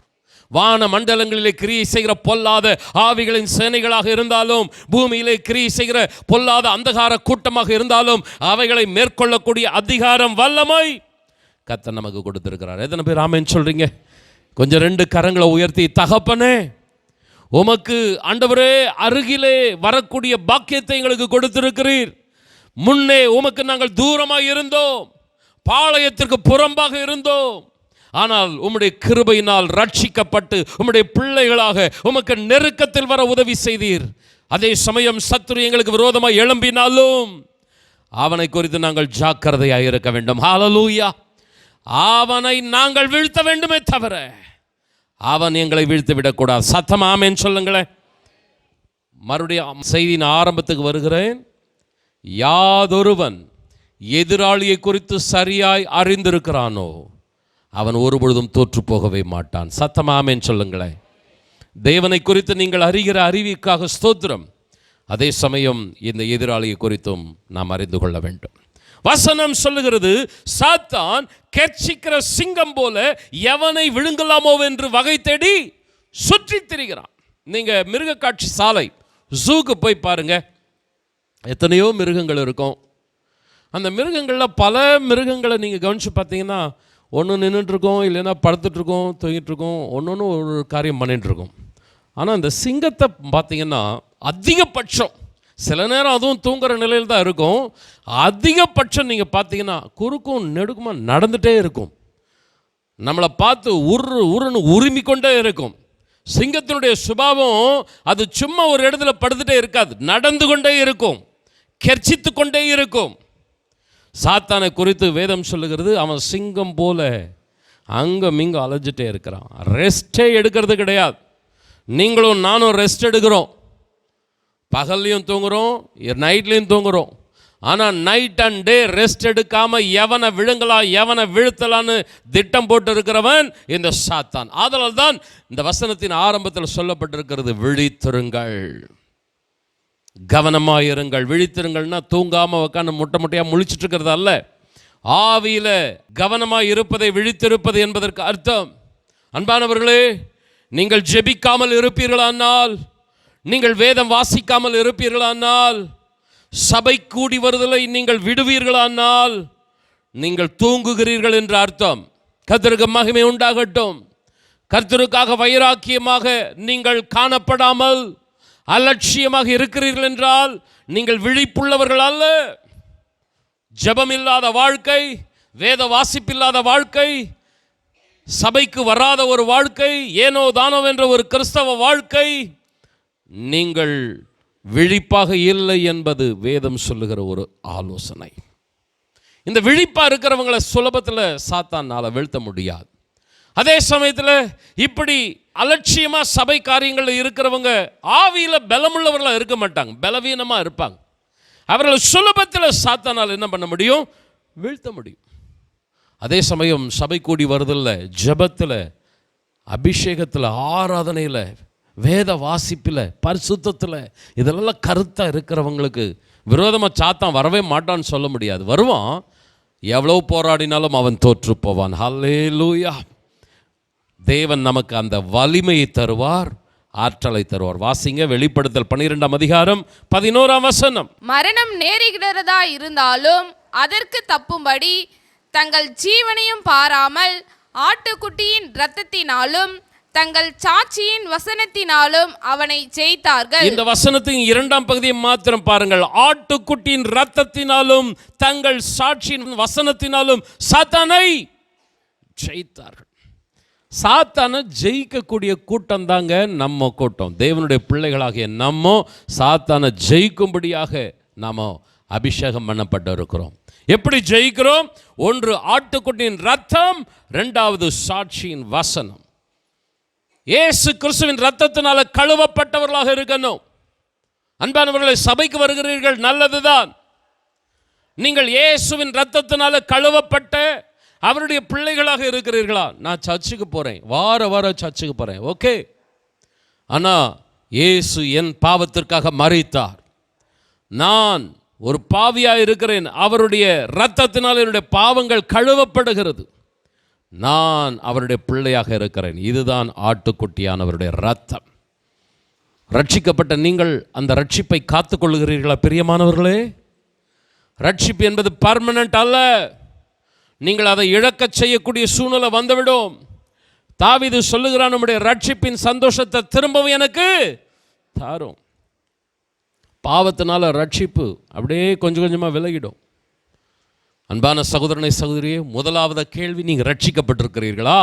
வான மண்டலங்களிலே கிரியை செய்கிற பொல்லாத ஆவிகளின் சேனைகளாக இருந்தாலும், பூமியிலே கிரியை செய்கிற பொல்லாத அந்தகார கூட்டமாக இருந்தாலும், அவைகளை மேற்கொள்ளக்கூடிய அதிகாரம், வல்லமை கர்த்தர் நமக்கு கொடுத்திருக்கிறார். எத்தனை பேர் ஆமென் சொல்றீங்க? கொஞ்சம் ரெண்டு கரங்களை உயர்த்தி, தகப்பனே உமக்கு ஆண்டவரே அருகிலே வரக்கூடிய பாக்கியத்தை எங்களுக்கு கொடுத்திருக்கிறீர். முன்னே உமக்கு நாங்கள் தூரமாக இருந்தோம், பாளையத்திற்கு புறம்பாக இருந்தோம். ஆனால் உம்முடைய கிருபையினால் ரட்சிக்கப்பட்டு உம்முடைய பிள்ளைகளாக உமக்கு நெருக்கத்தில் வர உதவி செய்தீர். அதே சமயம் சத்துரு எங்களுக்கு விரோதமாக எழும்பினாலும் அவனை குறித்து நாங்கள் ஜாக்கிரதையாக இருக்க வேண்டும். ஹல்லேலூயா. அவனை நாங்கள் வீழ்த்த வேண்டுமே தவிர அவன் எங்களை வீழ்த்து விடக்கூடாது. சத்தம் ஆமென் சொல்லுங்களேன். மறுபடியும் செய்தியின் ஆரம்பத்துக்கு வருகிறேன். யாதொருவன் எதிராளியை குறித்து சரியாய் அறிந்திருக்கிறானோ அவன் ஒருபொழுதும் தோற்று போகவே மாட்டான். சத்தம் ஆமென் சொல்லுங்களேன். தேவனை குறித்து நீங்கள் அறிகிற அறிவிற்காக ஸ்தோத்திரம். அதே சமயம் இந்த எதிராளியை குறித்தும் நாம் அறிந்து கொள்ள வேண்டும். வசனம் சொல்லுகிறது, சாத்தான் கெர்ச்சிக்கிற சிங்கம் போல எவனை விழுங்கலாமோ என்று வகை தேடி சுற்றி திரிகிறான். நீங்க மிருக காட்சி சாலை ஜூக்கு போய் பாருங்க, எத்தனையோ மிருகங்கள் இருக்கும். அந்த மிருகங்களில் பல மிருகங்களை நீங்கள் கவனித்து பார்த்தீங்கன்னா ஒன்று நின்றுட்டுருக்கோம், இல்லைன்னா படுத்துட்ருக்கோம், தூங்கிட்டுருக்கோம், ஒன்று ஒரு காரியம் பண்ணிகிட்ருக்கோம். ஆனால் இந்த சிங்கத்தை பார்த்தீங்கன்னா அதிகபட்சம் சில நேரம் அதுவும் தூங்குற நிலையில் தான் இருக்கும். அதிகபட்சம் நீங்கள் பார்த்தீங்கன்னா குறுக்கும் நெடுக்குமா நடந்துகிட்டே இருக்கும். நம்மளை பார்த்து உருன்னு உரிமை கொண்டே இருக்கும். சிங்கத்தினுடைய சுபாவம் அது சும்மா ஒரு இடத்துல படுத்துட்டே இருக்காது, நடந்து கொண்டே இருக்கும், கெர்ச்சித்து கொண்டே இருக்கும். சாத்தானை குறித்து வேதம் சொல்லுகிறது, அவன் சிங்கம் போல அங்கும் இங்கும் அலைஞ்சிட்டே இருக்கிறான். ரெஸ்டே எடுக்கிறது கிடையாது. நீங்களும் நானும் ரெஸ்ட் எடுக்கிறோம், பகல்லையும் தூங்குறோம், நைட்லையும் தூங்குறோம். ஆனால் நைட் அண்ட் டே ரெஸ்ட் எடுக்காமல் எவனை விழுங்கலாம் எவனை வீழ்த்தலான்னு திட்டம் போட்டு இருக்கிறவன் இந்த சாத்தான். ஆதலால் தான் இந்த வசனத்தின் ஆரம்பத்தில் சொல்லப்பட்டிருக்கிறது, விழித்திருங்கள், கவனமாக இருங்கள். விழித்திருங்கள்னா தூங்காமல் உட்காந்து முட்டையாக முழிச்சிட்டு இருக்கிறது அல்ல. ஆவியில் கவனமாக இருப்பதை விழித்திருப்பது என்பதற்கு அர்த்தம். அன்பானவர்களே, நீங்கள் ஜெபிக்காமல் இருப்பீர்களானால், நீங்கள் வேதம் வாசிக்காமல் இருப்பீர்களானால், சபை கூடி வருதலை நீங்கள் விடுவீர்களானால் நீங்கள் தூங்குகிறீர்கள் என்று அர்த்தம். கர்த்தருக்கு மகிமை உண்டாகட்டும். கர்த்தருக்காக வைராக்கியமாக நீங்கள் காணப்படாமல் அலட்சியமாக இருக்கிறீர்கள் என்றால் நீங்கள் விழிப்புள்ளவர்கள் அல்ல. ஜெபம் இல்லாத வாழ்க்கை, வேத வாசிப்பில்லாத வாழ்க்கை, சபைக்கு வராத ஒரு வாழ்க்கை, ஏனோ தானோ என்ற ஒரு கிறிஸ்தவ வாழ்க்கை, நீங்கள் விழிப்பாக இல்லை என்பது வேதம் சொல்லுகிற ஒரு ஆலோசனை. இந்த விழிப்பாக இருக்கிறவங்களை சுலபத்தில் சாத்தானால் வீழ்த்த முடியாது. அதே சமயத்தில் இப்படி அலட்சியமாக சபை காரியங்களில் இருக்கிறவங்க ஆவியில் பலமுள்ளவர்களாக இருக்க மாட்டாங்க, பலவீனமாக இருப்பாங்க. அவர்கள் சுலபத்தில் சாத்தானால் என்ன பண்ண முடியும்? வீழ்த்த முடியும். அதே சமயம் சபை கூடி வருதில்ல, ஜெபத்தில், அபிஷேகத்தில், ஆராதனையில், வேத வாசிப்பில், பரிசுத்தத்தில், இதெல்லாம் கருத்தாக இருக்கிறவங்களுக்கு விரோதமாக சாத்தான் வரவே மாட்டான்னு சொல்ல முடியாது. வருவான், எவ்வளோ போராடினாலும் அவன் தோற்று போவான். ஹல்லேலூயா. தேவன் நமக்கு அந்த வலிமையை தருவார், ஆற்றலை தருவார். வாசிங்க, வெளிப்படுத்தல் 12ஆம் அதிகாரம் 11ஆம் வசனம். மரணம் நேரிடுகிறதா இருந்தாலும் அதற்கு தப்பும்படி தங்கள் ஜீவனையும் பாராமல் ஆட்டுக்குட்டியின் இரத்தத்தினாலும் தங்கள் சாட்சியின் வசனத்தினாலும் அவனை ஜெயித்தார்கள். இந்த வசனத்தின் 2ஆம் பகுதியை மாத்திரம் பாருங்கள். ஆட்டுக்குட்டியின் இரத்தத்தினாலும் தங்கள் சாட்சியின் வசனத்தினாலும் சாத்தானை ஜெயித்தார்கள். சாத்தானை ஜெயிக்கக்கூடிய கூட்டம் தாங்க நம்ம கூட்டம். தேவனுடைய பிள்ளைகளாகிய நம்ம சாத்தானை ஜெயிக்கும்படியாக நாம் அபிஷேகம் பண்ணப்பட்டு இருக்கிறோம். எப்படி ஜெயிக்கிறோம்? ஒன்று ஆட்டுக்குட்டியின் ரத்தம், இரண்டாவது சாட்சியின் வசனம். இயேசு கிறிஸ்துவின் ரத்தத்தினால கழுவப்பட்டவர்களாக இருக்கணும். அன்பானவர்களை, சபைக்கு வருகிறீர்கள், நல்லதுதான். நீங்கள் இயேசுவின் ரத்தத்தினால கழுவப்பட்ட அவருடைய பிள்ளைகளாக இருக்கிறீர்களா? நான் சர்ச்சுக்கு போகிறேன், வார சர்ச்சுக்கு போகிறேன், ஓகே. ஆனால் இயேசு என் பாவத்திற்காக மரித்தார். நான் ஒரு பாவியாக இருக்கிறேன், அவருடைய இரத்தத்தினால் என்னுடைய பாவங்கள் கழுவப்படுகிறது. நான் அவருடைய பிள்ளையாக இருக்கிறேன். இதுதான் ஆட்டுக்குட்டியானவருடைய இரத்தம். ரட்சிக்கப்பட்ட நீங்கள் அந்த ரட்சிப்பை காத்துக்கொள்ளுகிறீர்களா பிரியமானவர்களே? ரட்சிப்பு என்பது பர்மனன்ட் அல்ல. நீங்கள் அதை இழக்க செய்யக்கூடிய சூழ்நிலை வந்துவிடும். தாவீது சொல்லுகிறான், நம்முடைய ரட்சிப்பின் சந்தோஷத்தை திரும்பவும் எனக்கு தாரும். பாவத்தினால ரட்சிப்பு அப்படியே கொஞ்சம் கொஞ்சமாக விலகிடும். அன்பான சகோதரனை சகோதரியே, முதலாவது கேள்வி, நீங்கள் ரட்சிக்கப்பட்டிருக்கிறீர்களா?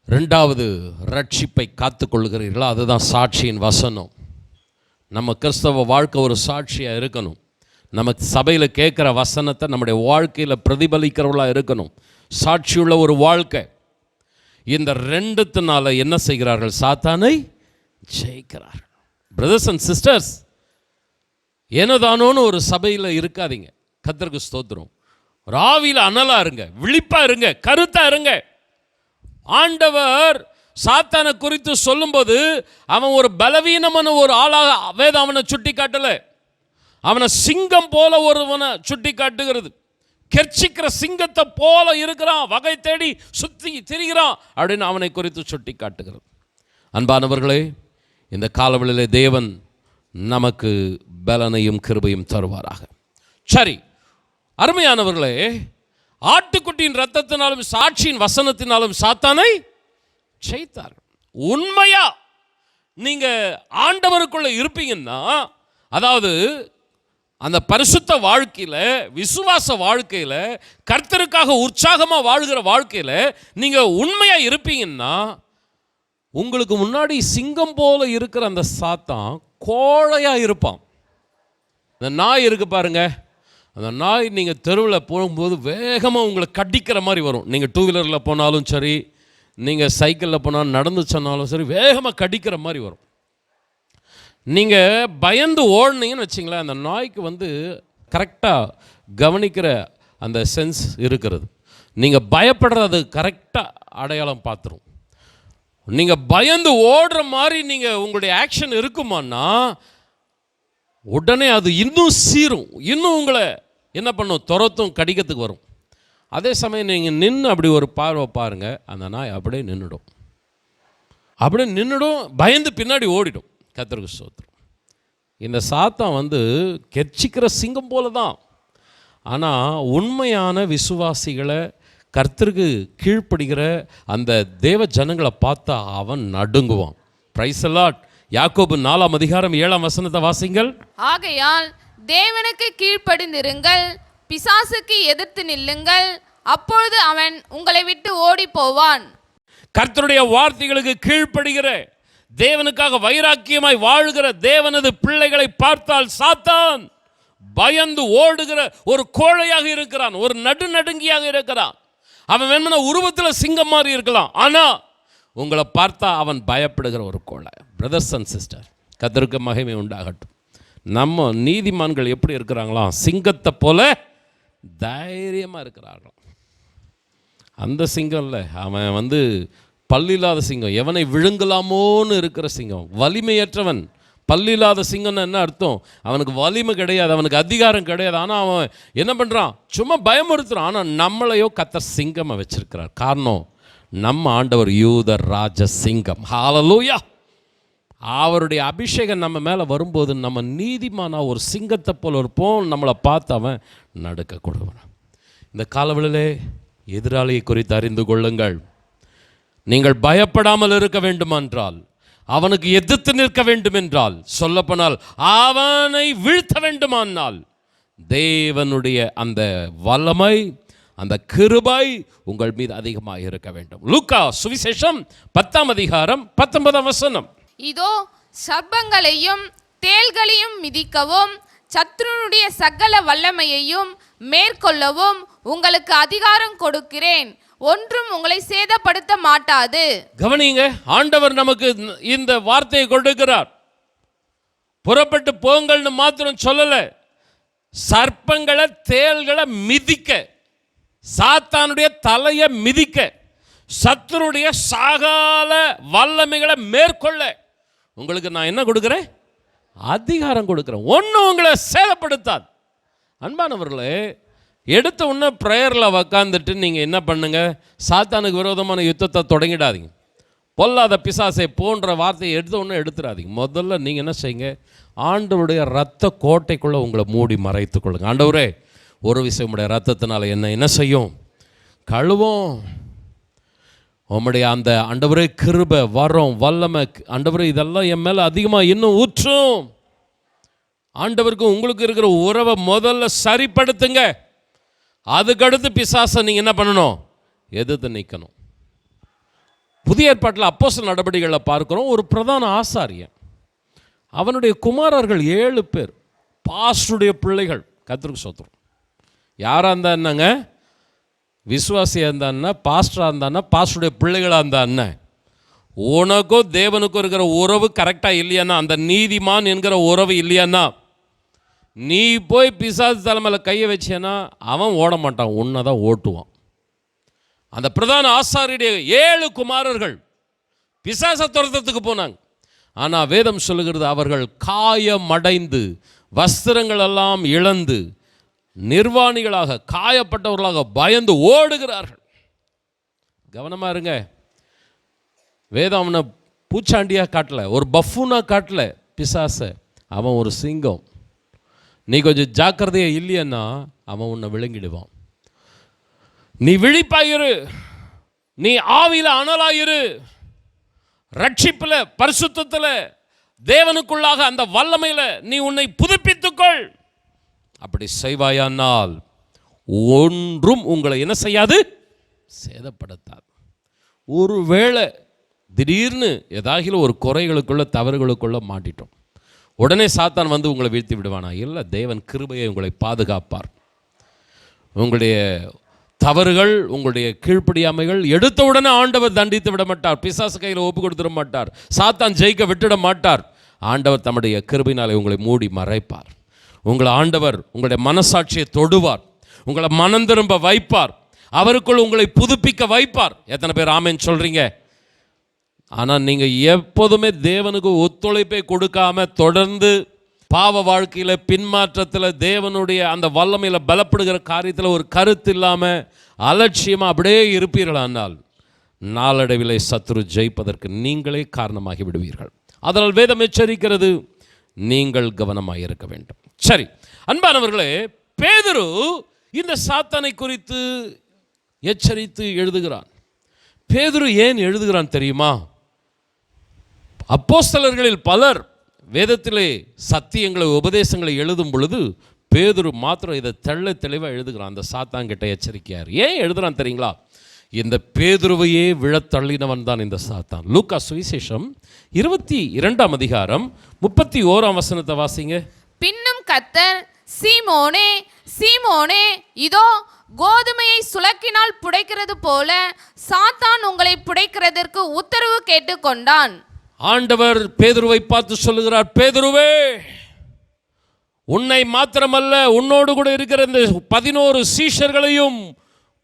ரெண்டாவது, ரட்சிப்பை காத்துக்கொள்கிறீர்களா? அதுதான் சாட்சியின் வசனம். நம்ம கிறிஸ்தவ வாழ்க்கை ஒரு சாட்சியாக இருக்கணும். நம்ம சபையில் கேட்குற வசனத்தை நம்முடைய வாழ்க்கையில் பிரதிபலிக்கிறவர்களாக இருக்கணும். சாட்சியுள்ள ஒரு வாழ்க்கை. இந்த ரெண்டுத்தினால என்ன செய்கிறார்கள்? சாத்தானை ஜெயிக்கிறார்கள். பிரதர்ஸ் அண்ட் சிஸ்டர்ஸ், ஏனோதானோன்னு ஒரு சபையில் இருக்காதீங்க. கர்த்தருக்கு ஸ்தோத்திரம். ராவியில் அனலா இருங்க, விழிப்பா இருங்க, கருத்தா இருங்க. ஆண்டவர் சாத்தானை குறித்து சொல்லும்போது அவன் ஒரு பலவீனமான ஒரு ஆளாக வேதம் அவனை சுட்டி காட்டல. அவனை சிங்கம் போல ஒருவனை சுட்டி காட்டுகிறது. கெர்ச்சிக்கிற சிங்கத்தை போல இருக்கிறான், வகை தேடி சுத்தி திரிகிறான் அப்படின்னு அவனை குறித்து சுட்டி காட்டுகிறது. அன்பானவர்களே, இந்த காலவெளியிலே தேவன் நமக்கு பலனையும் கிருபையும் தருவாராக. சரி, அருமையானவர்களே, ஆட்டுக்குட்டியின் இரத்தத்தினாலும் சாட்சியின் வசனத்தினாலும் சாத்தானை ஜெயித்தார்கள். உண்மையா நீங்க ஆண்டவருக்குள்ள இருப்பீங்கன்னா, அதாவது அந்த பரிசுத்த வாழ்க்கையில, விசுவாச வாழ்க்கையில, கர்த்தருக்காக உற்சாகமா வாழ்கிற வாழ்க்கையில நீங்க உண்மையா இருப்பீங்கன்னா, உங்களுக்கு முன்னாடி சிங்கம் போல இருக்கிற அந்த சாத்தான் கோழையா இருப்பான். அந்த நாய் இருக்கு பாருங்க, அந்த நாய் நீங்கள் தெருவில் போகும்போது வேகமாக உங்களை கடிக்கிற மாதிரி வரும். நீங்கள் டூ வீலரில் போனாலும் சரி, நீங்கள் சைக்கிளில் போனாலும் நடந்து சொன்னாலும் சரி, வேகமாக கடிக்கிற மாதிரி வரும். நீங்கள் பயந்து ஓடுனீங்கன்னு வச்சிங்களேன், அந்த நாய்க்கு கரெக்டாக கவனிக்கிற அந்த சென்ஸ் இருக்கிறது. நீங்கள் பயப்படுறது கரெக்டாக அடையாளம் பார்த்துரும். நீங்கள் பயந்து ஓடுற மாதிரி நீங்கள் உங்களுடைய ஆக்ஷன் இருக்குமான்னா, உடனே அது இன்னும் சீரும், இன்னும் உங்களை என்ன பண்ணும், துரத்தும், கடிக்கிறதுக்கு வரும். அதே சமயம் நீங்கள் நின்று அப்படி ஒரு பார்வை பாருங்கள், அந்த நாய் அப்படியே நின்றுடும். அப்படியே நின்றுடும், பயந்து பின்னாடி ஓடிடும். கர்த்தருக்கு ஸ்தோத்திரம். இந்த சாத்தான் கெர்ச்சிக்கிற சிங்கம் போல தான். ஆனால் உண்மையான விசுவாசிகளை, கர்த்தருக்கு கீழ்ப்படுகிற அந்த தேவ ஜனங்களை பார்த்தா அவன் நடுங்குவான். Praise the Lord. யாக்கோபு 4ஆம் அதிகாரம் 7ஆம் வசனத்தை வாசிங்கள். ஆகையால் தேவனுக்கு கீழ்ப்படிந்திருங்கள், பிசாசுக்கு எதிர்த்து நில்லுங்கள், அப்பொழுது அவன் உங்களை விட்டு ஓடி போவான். கர்த்தருடைய வார்த்தைகளுக்கு கீழ்ப்படுகிற, தேவனுக்காக வைராக்கியமாய் வாழ்கிற தேவனது பிள்ளைகளை பார்த்தால் சாத்தான் பயந்து ஓடுகிற ஒரு கோழையாக இருக்கிறான், ஒரு நடுநடுங்கியாக இருக்கிறான். அவன் வேணும்னா உருவத்தில் சிங்கம் மாதிரி இருக்கலாம், ஆனால் உங்களை பார்த்தா அவன் பயப்படுகிற ஒரு கோழை. பிரதர்ஸ் அண்ட் சிஸ்டர், கர்த்தருக்கு மகிமை உண்டாகட்டும். நம்ம நீதிமான்கள் எப்படி இருக்கிறாங்களாம்? சிங்கத்தை போல தைரியமாக இருக்கிறார்களாம். அந்த சிங்கம் இல்லை, அவன் பல்லில்லாத சிங்கம், எவனை விழுங்கலாமோன்னு இருக்கிற சிங்கம், வலிமையற்றவன். பல்லில்லாத சிங்கம்னு என்ன அர்த்தம்? அவனுக்கு வலிமை கிடையாது, அவனுக்கு அதிகாரம் கிடையாது. ஆனால் அவன் என்ன பண்ணுறான்? சும்மா பயமுறுத்துறான். ஆனால் நம்மளையோ கர்த்தர் சிங்கமாக வச்சிருக்கிறார். காரணம், நம்ம ஆண்டவர் யூத ராஜ சிங்கம். ஹல்லேலூயா. அவருடைய அபிஷேகம் நம்ம மேலே வரும்போது நம்ம நீதிமானா ஒரு சிங்கத்தை போல் இருப்போம். நம்மளை பார்த்து அவன் நடுக்க கொடுவான். இந்த காலவெளியிலே எதிராளியை குறித்து அறிந்து கொள்ளுங்கள். நீங்கள் பயப்படாமல் இருக்க வேண்டுமென்றால், அவனுக்கு எதிர்த்து நிற்க வேண்டும் என்றால், சொல்லப்போனால் அவனை வீழ்த்த வேண்டுமானால், தேவனுடைய அந்த வல்லமை, அந்த கிருபை உங்கள் மீது அதிகமாக இருக்க வேண்டும். லூக்கா சுவிசேஷம் 10ஆம் அதிகாரம் 19ஆம் வசனம். இதோ சர்ப்பங்களையும் தேள்களையும் மிதிக்கவும் சத்துருனுடைய சகல வல்லமையையும் மேற்கொள்ளவும் உங்களுக்கு அதிகாரம் கொடுக்கிறேன், ஒன்றும் உங்களை சேதப்படுத்த மாட்டாது. கவனிங்க, ஆண்டவர் நமக்கு இந்த வார்த்தையை கொடுக்கிறார். புறப்பட்டு போங்கள்னு மாத்திரம் சொல்லல, சர்ப்பங்களை தேள்களை மிதிக்க, சாத்தானுடைய தலையை மிதிக்க, சத்துருடைய சகல வல்லமைகளை மேற்கொள்ள உங்களுக்கு நான் என்ன கொடுக்குறேன்? அதிகாரம் கொடுக்குறேன். ஒன்றும் உங்களை சேதப்படுத்தாது. அன்பானவர்களே, எடுத்த உடனே ப்ரேயரில் உக்காந்துட்டு நீங்கள் என்ன பண்ணுங்க, சாத்தானுக்கு விரோதமான யுத்தத்தை தொடங்கிடாதீங்க. பொல்லாத பிசாசை போன்ற வார்த்தையை எடுத்த உடனே எடுத்துடாதீங்க. முதல்ல நீங்கள் என்ன செய்யுங்க, ஆண்டவருடைய இரத்த கோட்டைக்குள்ளே உங்களை மூடி மறைத்து கொள்ளுங்க. ஆண்டவரே, ஒரு விஷயம் உடைய ரத்தத்தினால என்ன செய்யும்? கழுவோம். உம்முடைய அந்த ஆண்டவரே கிருபை, வரம், வல்லமை, ஆண்டவரே இதெல்லாம் என் மேலே அதிகமாக இன்னும் ஊற்றும். ஆண்டவருக்கும் உங்களுக்கு இருக்கிற உறவை முதல்ல சரிப்படுத்துங்க. அதுக்கடுத்து பிசாசை நீங்கள் என்ன பண்ணணும்? எதிர்த்து நிற்கணும். புதிய ஏற்பாட்டில் அப்போஸ்தலர் நடவடிக்கைகளை பார்க்குறோம். ஒரு பிரதான ஆசாரியன், அவனுடைய குமாரர்கள் 7 பேர் பாஸ்டருடைய பிள்ளைகள். கர்த்தருக்கு ஸ்தோத்திரம். யாராக இருந்தா என்னங்க? விசுவாசியாக இருந்தான்னா, பாஸ்டராக இருந்தான்னா, பாஸ்டருடைய பிள்ளைகளாக இருந்தான்னா, உனக்கும் தேவனுக்கும் இருக்கிற உறவு கரெக்டாக இல்லையானா, அந்த நீதிமான் என்கிற உறவு இல்லையானா, நீ போய் பிசாசு தலைமையில் கையை வச்சேன்னா அவன் ஓட மாட்டான், உன்னை தான் ஓட்டுவான். அந்த பிரதான ஆசாரியுடைய 7 குமாரர்கள் பிசாசை துரத்தத்துக்கு போனாங்க. ஆனால் வேதம் சொல்லுகிறது, அவர்கள் காயமடைந்து வஸ்திரங்கள் எல்லாம் இழந்து நிர்வாணிகளாக காயப்பட்டவர்களாக பயந்து ஓடுகிறார்கள். கவனமாக இருங்க. வேதம் அவனை பூச்சாண்டியாக காட்டல, ஒரு பஃபூனாக காட்டல பிசாசை. அவன் ஒரு சிங்கம். நீ கொஞ்சம் ஜாக்கிரதையாக இல்லையன்னா அவன் உன்னை விழுங்கிடுவான். நீ விழிப்பாயிரு, நீ ஆவியில் அனலாயிரு, ரட்சிப்பில் பரிசுத்தத்தில் தேவனுக்குள்ளாக அந்த வல்லமையில் நீ உன்னை புதுப்பித்துக்கொள். அப்படி செய்வாயானால் ஒன்றும் உங்களை என்ன செய்யாது? சேதப்படுத்தாது. ஒருவேளை திடீர்னு ஏதாகிலும் ஒரு குறைகளுக்குள்ள தவறுகளுக்குள்ள மாட்டிட்டோம், உடனே சாத்தான் வந்து உங்களை வீழ்த்தி விடுவானா? இல்லை, தேவன் கிருபையை உங்களை பாதுகாப்பார். உங்களுடைய தவறுகள், உங்களுடைய கீழ்ப்படியாமைகள் எடுத்த உடனே ஆண்டவர் தண்டித்து விட மாட்டார், பிசாசு கையில் ஒப்பு கொடுத்துட மாட்டார், சாத்தான் ஜெயிக்க விட்டுட மாட்டார். ஆண்டவர் தம்முடைய கிருபையினாலே உங்களை மூடி மறைப்பார். உங்களை ஆண்டவர் உங்களுடைய மனசாட்சியை தொடுவார், உங்களை மனம் திரும்ப வைப்பார், அவருக்குள் உங்களை புதுப்பிக்க வைப்பார். எத்தனை பேர் ஆமென் சொல்றீங்க? ஆனால் நீங்கள் எப்போதுமே தேவனுக்கு ஒத்துழைப்பை கொடுக்காம தொடர்ந்து பாவ வாழ்க்கையில் பின்மாற்றத்தில் தேவனுடைய அந்த வல்லமையில் பலப்படுகிற காரியத்தில் ஒரு கருத்து இல்லாமல் அலட்சியமாக அப்படியே இருப்பீர்களானால் நாளடைவிலே சத்துரு ஜெயிப்பதற்கு நீங்களே காரணமாகி விடுவீர்கள். அதனால் வேதம் எச்சரிக்கிறது, நீங்கள் கவனமாக இருக்க வேண்டும். சரி அன்பானவர்களே, பேதுரு இந்த சாத்தானை குறித்து எச்சரித்து எழுதுகிறான். பேதுரு ஏன் எழுதுகிறான் தெரியுமா? அப்போஸ்தலர்களில் பலர் வேதத்திலே சத்தியங்களை உபதேசங்களை எழுதும் பொழுது பேதுரு மாத்திரம் இதை தெளிவாக எழுதுகிறான். அந்த சாத்தான்கிட்ட எச்சரிக்கையார். ஏன் எழுதுறான் தெரியுங்களா? இந்த பேதுருவையே விழத்தள்ளினவன் தான் இந்த சாத்தான். லூக்கா சுவிசேஷம் 22 அதிகாரம் 31 வசனத்தை வாசிங்க. பின்னும் கர்த்தர், சீமோனே சீமோனே, இதோ கோதுமையை சுளக்கினால் புடைக்கிறது போல சாத்தான் உங்களை புடைக்கிறதற்கு உத்தரவு கேட்டுக்கொண்டான். ஆண்டவர் பேதுருவை பார்த்து சொல்லுகிறார், பேதுருவே, உன்னை மாத்திரமல்ல உன்னோடு கூட இருக்கிற இந்த 11 சீஷர்களையும்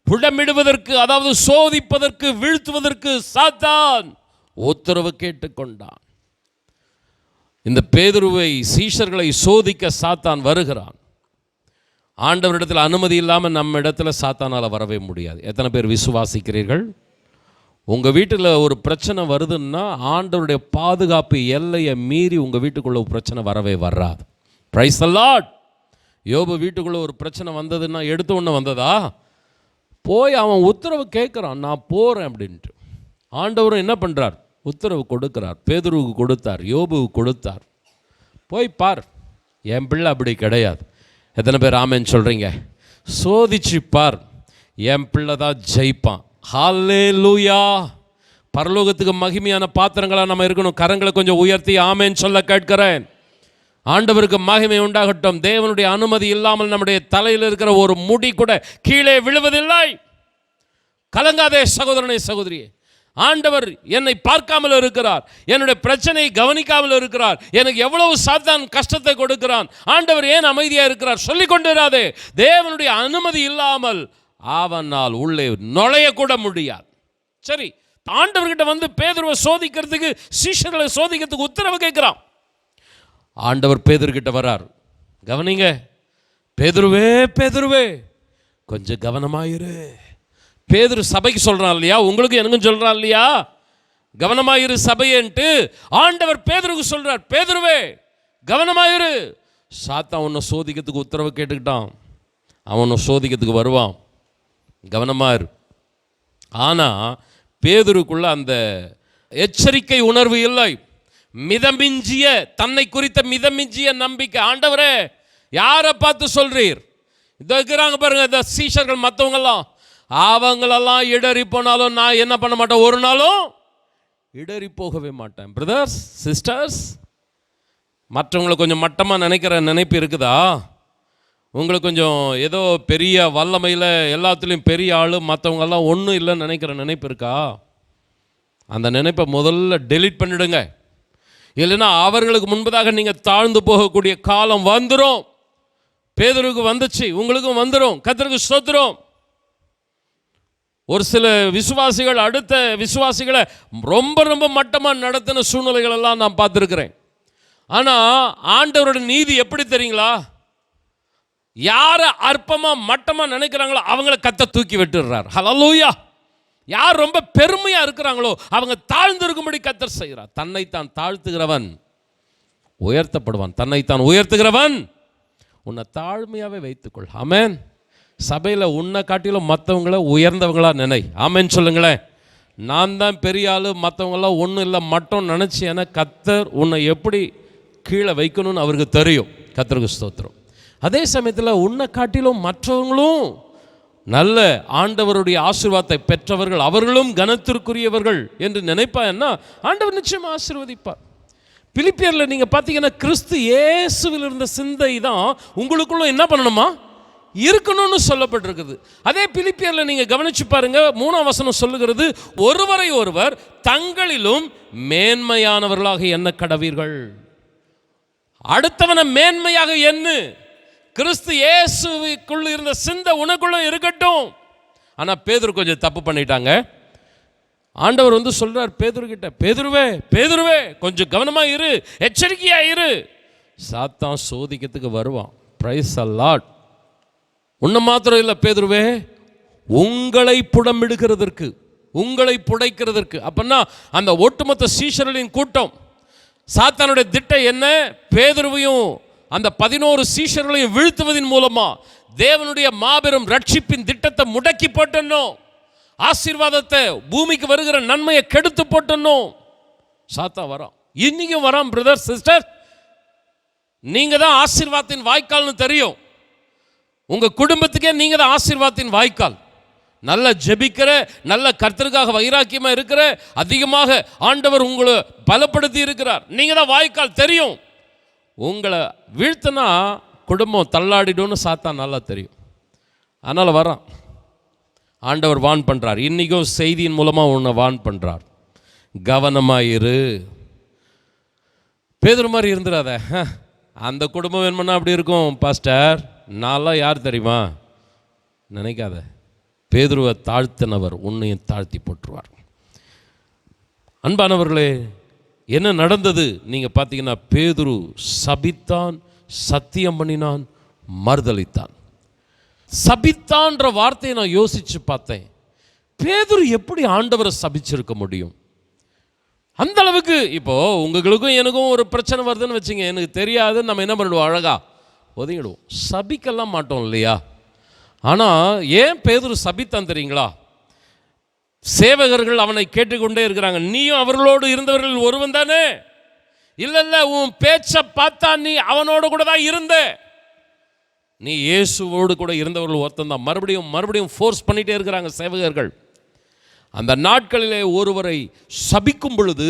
புடமிடுவதற்கு, அதாவது சோதிப்பதற்கு, வீழ்த்துவதற்கு சாத்தான் உத்தரவு கேட்டுக்கொண்டான். இந்த பேதுருவை சீஷர்களை சோதிக்க சாத்தான் வருகிறான். ஆண்டவரிடத்தில் அனுமதி இல்லாமல் நம்ம இடத்துல சாத்தானால் வரவே முடியாது. எத்தனை பேர் விசுவாசிக்கிறீர்கள்? உங்கள் வீட்டில் ஒரு பிரச்சனை வருதுன்னா ஆண்டவருடைய பாதுகாப்பு எல்லையை மீறி உங்கள் வீட்டுக்குள்ளே ஒரு பிரச்சனை வரவே வராது. Praise the Lord. யோபு வீட்டுக்குள்ளே ஒரு பிரச்சனை வந்ததுன்னா எடுத்த ஒன்று வந்ததா? போய் அவன் உத்தரவு கேட்குறான், நான் போகிறேன் அப்படின்ட்டு. ஆண்டவரும் என்ன பண்ணுறார்? உத்தரவு கொடுக்கிறார். பேதுருவுக்கு கொடுத்தார், யோபுவுக்கு கொடுத்தார். போய் பார், என் பிள்ளை அப்படி கிடையாது. எத்தனை பேர் ஆமென் சொல்கிறீங்க? சோதிச்சு பார், என் பிள்ளை தான் ஜெயிப்பான். ஹல்லேலூயா. பரலோகத்துக்கு மகிமையான பாத்திரங்களாக நம்ம இருக்கணும். கரங்களை கொஞ்சம் உயர்த்தி ஆமென் சொல்ல கேட்கிறேன். ஆண்டவருக்கு மகிமை உண்டாகட்டும். தேவனுடைய அனுமதி இல்லாமல் நம்முடைய தலையில் இருக்கிற ஒரு முடி கூட கீழே விழுவதில்லை. கலங்காதே சகோதரனே, சகோதரியே. ஆண்டவர் என்னை பார்க்காமல் இருக்கிறார், என்னுடைய பிரச்சனையை கவனிக்காமல் இருக்கிறார், எனக்கு எவ்வளவு சாத்தான் கஷ்டத்தை கொடுக்கிறான், ஆண்டவர் ஏன் அமைதியாக இருக்கிறார் சொல்லிக் கொண்டிராதே. தேவனுடைய அனுமதி இல்லாமல் அவனால் உள்ளே நுழைய கூட முடியாது. சரி, ஆண்டவர்கிட்ட வந்து பேதுருவை சோதிக்கிறதுக்கு, சீஷர்களை சோதிக்கிறதுக்கு உத்தரவு கேட்கிறான். ஆண்டவர் பேதுருக்கிட்ட வரார். கவனிங்க, பேதுருவே பேதுருவே கொஞ்சம் கவனமாயிரு. பேதுரு சபைக்கு சொல்றான் இல்லையா, உங்களுக்கு எனக்கும் சொல்றான் இல்லையா, கவனமாயிரு சபையன்ட்டு. ஆண்டவர் பேதுருக்கு சொல்றார், பேதுருவே கவனமாயிரு. சாத்தான் உன்னை சோதிக்கிறதுக்கு உத்தரவு கேட்டுக்கிட்டான், அவனை சோதிக்கிறதுக்கு வருவான், கவனமாயிரு. ஆனால் பேதுருக்குள்ள அந்த எச்சரிக்கை உணர்வு இல்லை. மிதமிஞ்சிய, தன்னை குறித்த மிதமிஞ்சிய நம்பிக்கை. ஆண்டவரே யாரை பார்த்து சொல்றீர்? இதோ இருக்கிறாங்க பாருங்க இந்த சீஷர்கள், மற்றவங்கெல்லாம், அவங்களெல்லாம் இடறி போனாலும் நான் என்ன பண்ண மாட்டேன், ஒரு நாளும் இடறி போகவே மாட்டேன். பிரதர்ஸ் சிஸ்டர்ஸ், மற்றவங்களை கொஞ்சம் மட்டமாக நினைக்கிற நினைப்பு இருக்குதா? உங்களுக்கு கொஞ்சம் ஏதோ பெரிய வல்லமையில் எல்லாத்துலேயும் பெரிய ஆள், மற்றவங்கெல்லாம் ஒன்றும் இல்லைன்னு நினைக்கிற நினைப்பு இருக்கா? அந்த நினைப்பை முதல்ல டெலீட் பண்ணிடுங்க. இல்லைன்னா அவர்களுக்கு முன்பதாக நீங்கள் தாழ்ந்து போகக்கூடிய காலம் வந்துடும். பேதுருக்கு வந்துச்சு, உங்களுக்கும் வந்துடும். கர்த்தருக்கு ஸ்தோத்திரம். ஒரு சில விசுவாசிகள் அடுத்த விசுவாசிகளை ரொம்ப ரொம்ப மட்டமாக நடத்தின சூழ்நிலைகள் எல்லாம் நான் பார்த்துருக்கிறேன். ஆனால் ஆண்டவரோட நீதி எப்படி தெரியுங்களா? யாரை அற்பமாக மட்டமாக நினைக்கிறாங்களோ அவங்கள கர்த்தர் தூக்கி விட்டுடுறார். ஹல்லேலூயா. யார் ரொம்ப பெருமையாக இருக்கிறாங்களோ அவங்க தாழ்ந்திருக்கும்படி கர்த்தர் செய்கிறார். தன்னைத்தான் தாழ்த்துகிறவன் உயர்த்தப்படுவான், தன்னைத்தான் உயர்த்துகிறவன் உன்னை தாழ்மையாகவே வைத்துக்கொள். ஆமென். சபையில் உன்னை காட்டிலும் மற்றவங்கள உயர்ந்தவங்களா நினை. ஆமென் சொல்லுங்களேன். நான் தான் பெரிய ஆள், மற்றவங்களாம் ஒன்றும் இல்லை மட்டும் நினச்சி, ஏன்னா கர்த்தர் உன்னை எப்படி கீழே வைக்கணும்னு அவருக்கு தெரியும். கர்த்தருக்கு ஸ்தோத்திரம். அதே சமயத்தில் உன்னை காட்டிலும் மற்றவங்களும் நல்ல ஆண்டவருடைய ஆசீர்வாதத்தை பெற்றவர்கள், அவர்களும் கனத்திற்குரியவர்கள் என்று நினைப்பான்னா ஆண்டவர் நிச்சயமாக ஆசீர்வதிப்பார். பிலிப்பியரில் நீங்கள் பார்த்தீங்கன்னா கிறிஸ்து இயேசுவில் இருந்த சிந்தை தான் உங்களுக்குள்ள என்ன பண்ணணுமா இருக்கணும்னு சொல்லப்பட்டிருக்குது. அதே பிலிப்பியரில் நீங்கள் கவனிச்சு பாருங்க, 3ஆம் வசனம் சொல்லுகிறது, ஒருவரை ஒருவர் தங்களிலும் மேன்மையானவர்களாக எண்ண கடவீர்கள். அடுத்தவனை மேன்மையாக எண்ணு. கிறிஸ்து இயேசுவுக்குள்ள இருந்த சிந்தை உனக்குள்ள இருக்கட்டும். ஆனால் பேதுரு கொஞ்சம் தப்பு பண்ணிட்டாங்க. ஆண்டவர் வந்து சொல்றார் பேதுருக்கிட்ட, பேதுருவே கொஞ்சம் கவனமா இரு, எச்சரிக்கையா இரு, சாத்தான் சோதிக்கிறதுக்கு வருவான். Praise the Lord. உன்னை மாத்திரம் இல்லை பேதுருவே, உங்களை புடமிடுகிறதற்கு, உங்களை புடைக்கிறதற்கு. அப்படின்னா அந்த ஒட்டுமொத்த சீஷர்களின் கூட்டம், சாத்தானுடைய திட்டம் என்ன? பேதுருவையும் அந்த 11 சீஷர்களையும் வீழ்த்துவதன் மூலமா தேவனுடைய மாபெரும் ரட்சிப்பின் திட்டத்தை முடக்கி போட்டணும். ஆசீர்வாதத்தை, பூமிக்கு வருகிற நன்மையை கெடுத்து போட்டணும். சாத்தா வரான், இன்னைக்கும் வரான். பிரதர் சிஸ்டர், நீங்க தான் ஆசீர்வாதத்தின் வாய்க்கால்னு தெரியும். உங்க குடும்பத்துக்கே நீங்க தான் ஆசீர்வாதத்தின் வாய்க்கால். நல்ல ஜெபிக்கிற, நல்ல கர்த்தருக்காக வைராக்கியமா இருக்கிற, அதிகமாக ஆண்டவர் உங்களை பலப்படுத்தி இருக்கிறார். நீங்க தான் வாய்க்கால் தெரியும். உங்களை வீழ்த்தினா குடும்பம் தள்ளாடிடும்னு சாத்தா நல்லா தெரியும். அதனால் வரான். ஆண்டவர் வான் பண்ணுறார். இன்றைக்கும் செய்தியின் மூலமாக உன்னை வான் பண்ணுறார். கவனமாயிரு. பேதுரு மாதிரி இருந்துடாத. அந்த குடும்பம் வேணும்னா அப்படி இருக்கும் பாஸ்டர், நான்லாம் யார் தெரியுமா நினைக்காத. பேதுருவை தாழ்த்தினவர் உன்னையும் தாழ்த்தி போட்டுருவார். அன்பானவர்களே, என்ன நடந்தது நீங்கள் பார்த்தீங்கன்னா, பேதுரு சபித்தான், சத்தியம் பண்ணினான், மறுதலித்தான். சபித்தான்ற வார்த்தையை நான் யோசிச்சு பார்த்தேன். பேதுரு எப்படி ஆண்டவரை சபிச்சிருக்க முடியும்? அந்த அளவுக்கு. இப்போ உங்களுக்கும் எனக்கும் ஒரு பிரச்சனை வருதுன்னு வச்சுங்க, எனக்கு தெரியாது, நம்ம என்ன பண்ணிடுவோம்? அழகா ஒதுங்கிடுவோம், சபிக்கலாம் மாட்டோம் இல்லையா? ஆனால் ஏன் பேதுரு சபித்தான் தெரியுங்களா? சேவகர்கள் அவனை கேட்டுக்கொண்டே இருக்கிறாங்க, நீயும் அவர்களோடு இருந்தவர்கள் ஒருவன் தானே? இல்லை, உன் பேச்சை பார்த்தா நீ அவனோடு கூட தான் இருந்த, நீ இயேசுவோடு கூட இருந்தவர்கள் ஒருத்தன் தான். மறுபடியும் ஃபோர்ஸ் பண்ணிட்டே இருக்கிறாங்க சேவகர்கள். அந்த நாட்களிலே ஒருவரை சபிக்கும் பொழுது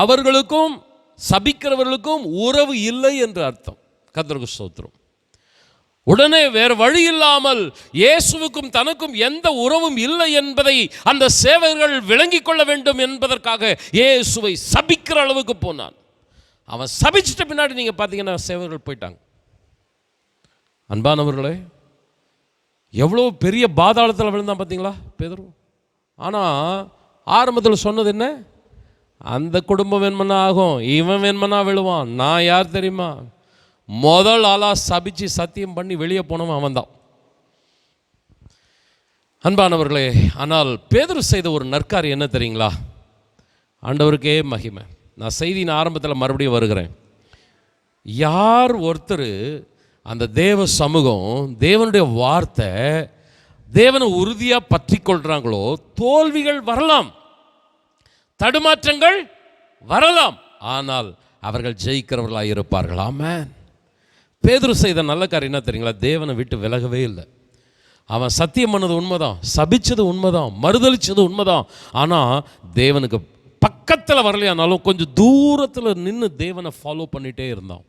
அவர்களுக்கும் சபிக்கிறவர்களுக்கும் உறவு இல்லை என்று அர்த்தம். கர்த்தருக்கு ஸ்தோத்திரம். உடனே வேறு வழி இல்லாமல் இயேசுவுக்கும் தனக்கும் எந்த உறவும் இல்லை என்பதை அந்த சேவகர்கள் விளங்கிக் கொள்ள வேண்டும் என்பதற்காக இயேசுவை சபிக்கிற அளவுக்கு போனான். அவன் சபிச்சிட்ட பின்னாடி நீங்கள் பார்த்தீங்கன்னா சேவகர்கள் போயிட்டாங்க. அன்பானவர்களே, எவ்வளோ பெரிய பாதாளத்தில் விழுந்தான் பார்த்தீங்களா பேதுரு? ஆனால் ஆரம்பத்தில் சொன்னது என்ன? அந்த குடும்பம் வேணுமனா ஆகும், இவன் வேணுமனா விழுவான். நான் யார் தெரியுமா? முதல் ஆளாக சபிச்சு சத்தியம் பண்ணி வெளியே போனவன் அவன் தான். அன்பானவர்களே, ஆனால் பேதுரு செய்த ஒரு நற்காரியம் என்ன தெரியுங்களா? ஆண்டவருக்கே மகிமை. நான் செய்தியின் ஆரம்பத்தில் மறுபடியும் வருகிறேன். யார் ஒருத்தர் அந்த தேவ சமூகம், தேவனுடைய வார்த்தை, தேவனை உறுதியாக பற்றி கொள்கிறாங்களோ, தோல்விகள் வரலாம், தடுமாற்றங்கள் வரலாம், ஆனால் அவர்கள் ஜெயிக்கிறவர்களாக இருப்பார்கள். ஆமென். பேதுரு செய்த நல்ல காரியம் என்ன தெரியுங்களா? தேவனை விட்டு விலகவே இல்லை. அவன் சத்தியம் பண்ணது உண்மைதான், சபிச்சது உண்மைதான், மறுதளிச்சது உண்மைதான். ஆனால் தேவனுக்கு பக்கத்தில் வரலையானாலும் கொஞ்சம் தூரத்தில் நின்று தேவனை ஃபாலோ பண்ணிகிட்டே இருந்தான்.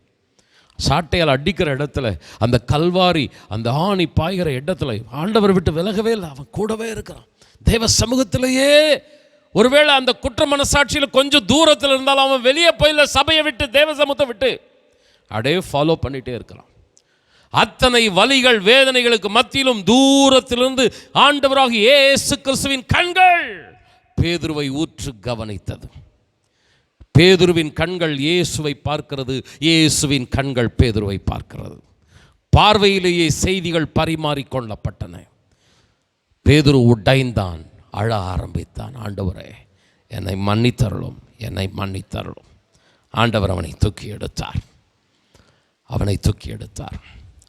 சாட்டையால் அடிக்கிற இடத்துல, அந்த கல்வாரி அந்த ஆணி பாய்கிற இடத்துல ஆண்டவர் விட்டு விலகவே இல்லை. அவன் கூடவே இருக்கிறான். தேவ சமூகத்திலேயே ஒருவேளை அந்த குற்ற மனசாட்சியில் கொஞ்சம் தூரத்தில் இருந்தாலும் அவன் வெளியே போயில, சபையை விட்டு தேவ சமூகத்தை விட்டு அப்படியே ஃபாலோ பண்ணிகிட்டே இருக்கிறான். அத்தனை வலிகள் வேதனைகளுக்கு மத்தியிலும் தூரத்திலிருந்து ஆண்டவராக இயேசு கிறிஸ்துவின் கண்கள் பேதுருவை ஊற்று கவனித்தது. பேதுருவின் கண்கள் இயேசுவை பார்க்கிறது, இயேசுவின் கண்கள் பேதுருவை பார்க்கிறது. பார்வையிலேயே செய்திகள் பரிமாறிக்கொள்ளப்பட்டன. பேதுரு உடைந்தான், அழ ஆரம்பித்தான். ஆண்டவரே, என்னை மன்னித்தருளும், என்னை மன்னித்தருளும். ஆண்டவர் அவனை தூக்கி எடுத்தார், அவனை தூக்கி எடுத்தார்.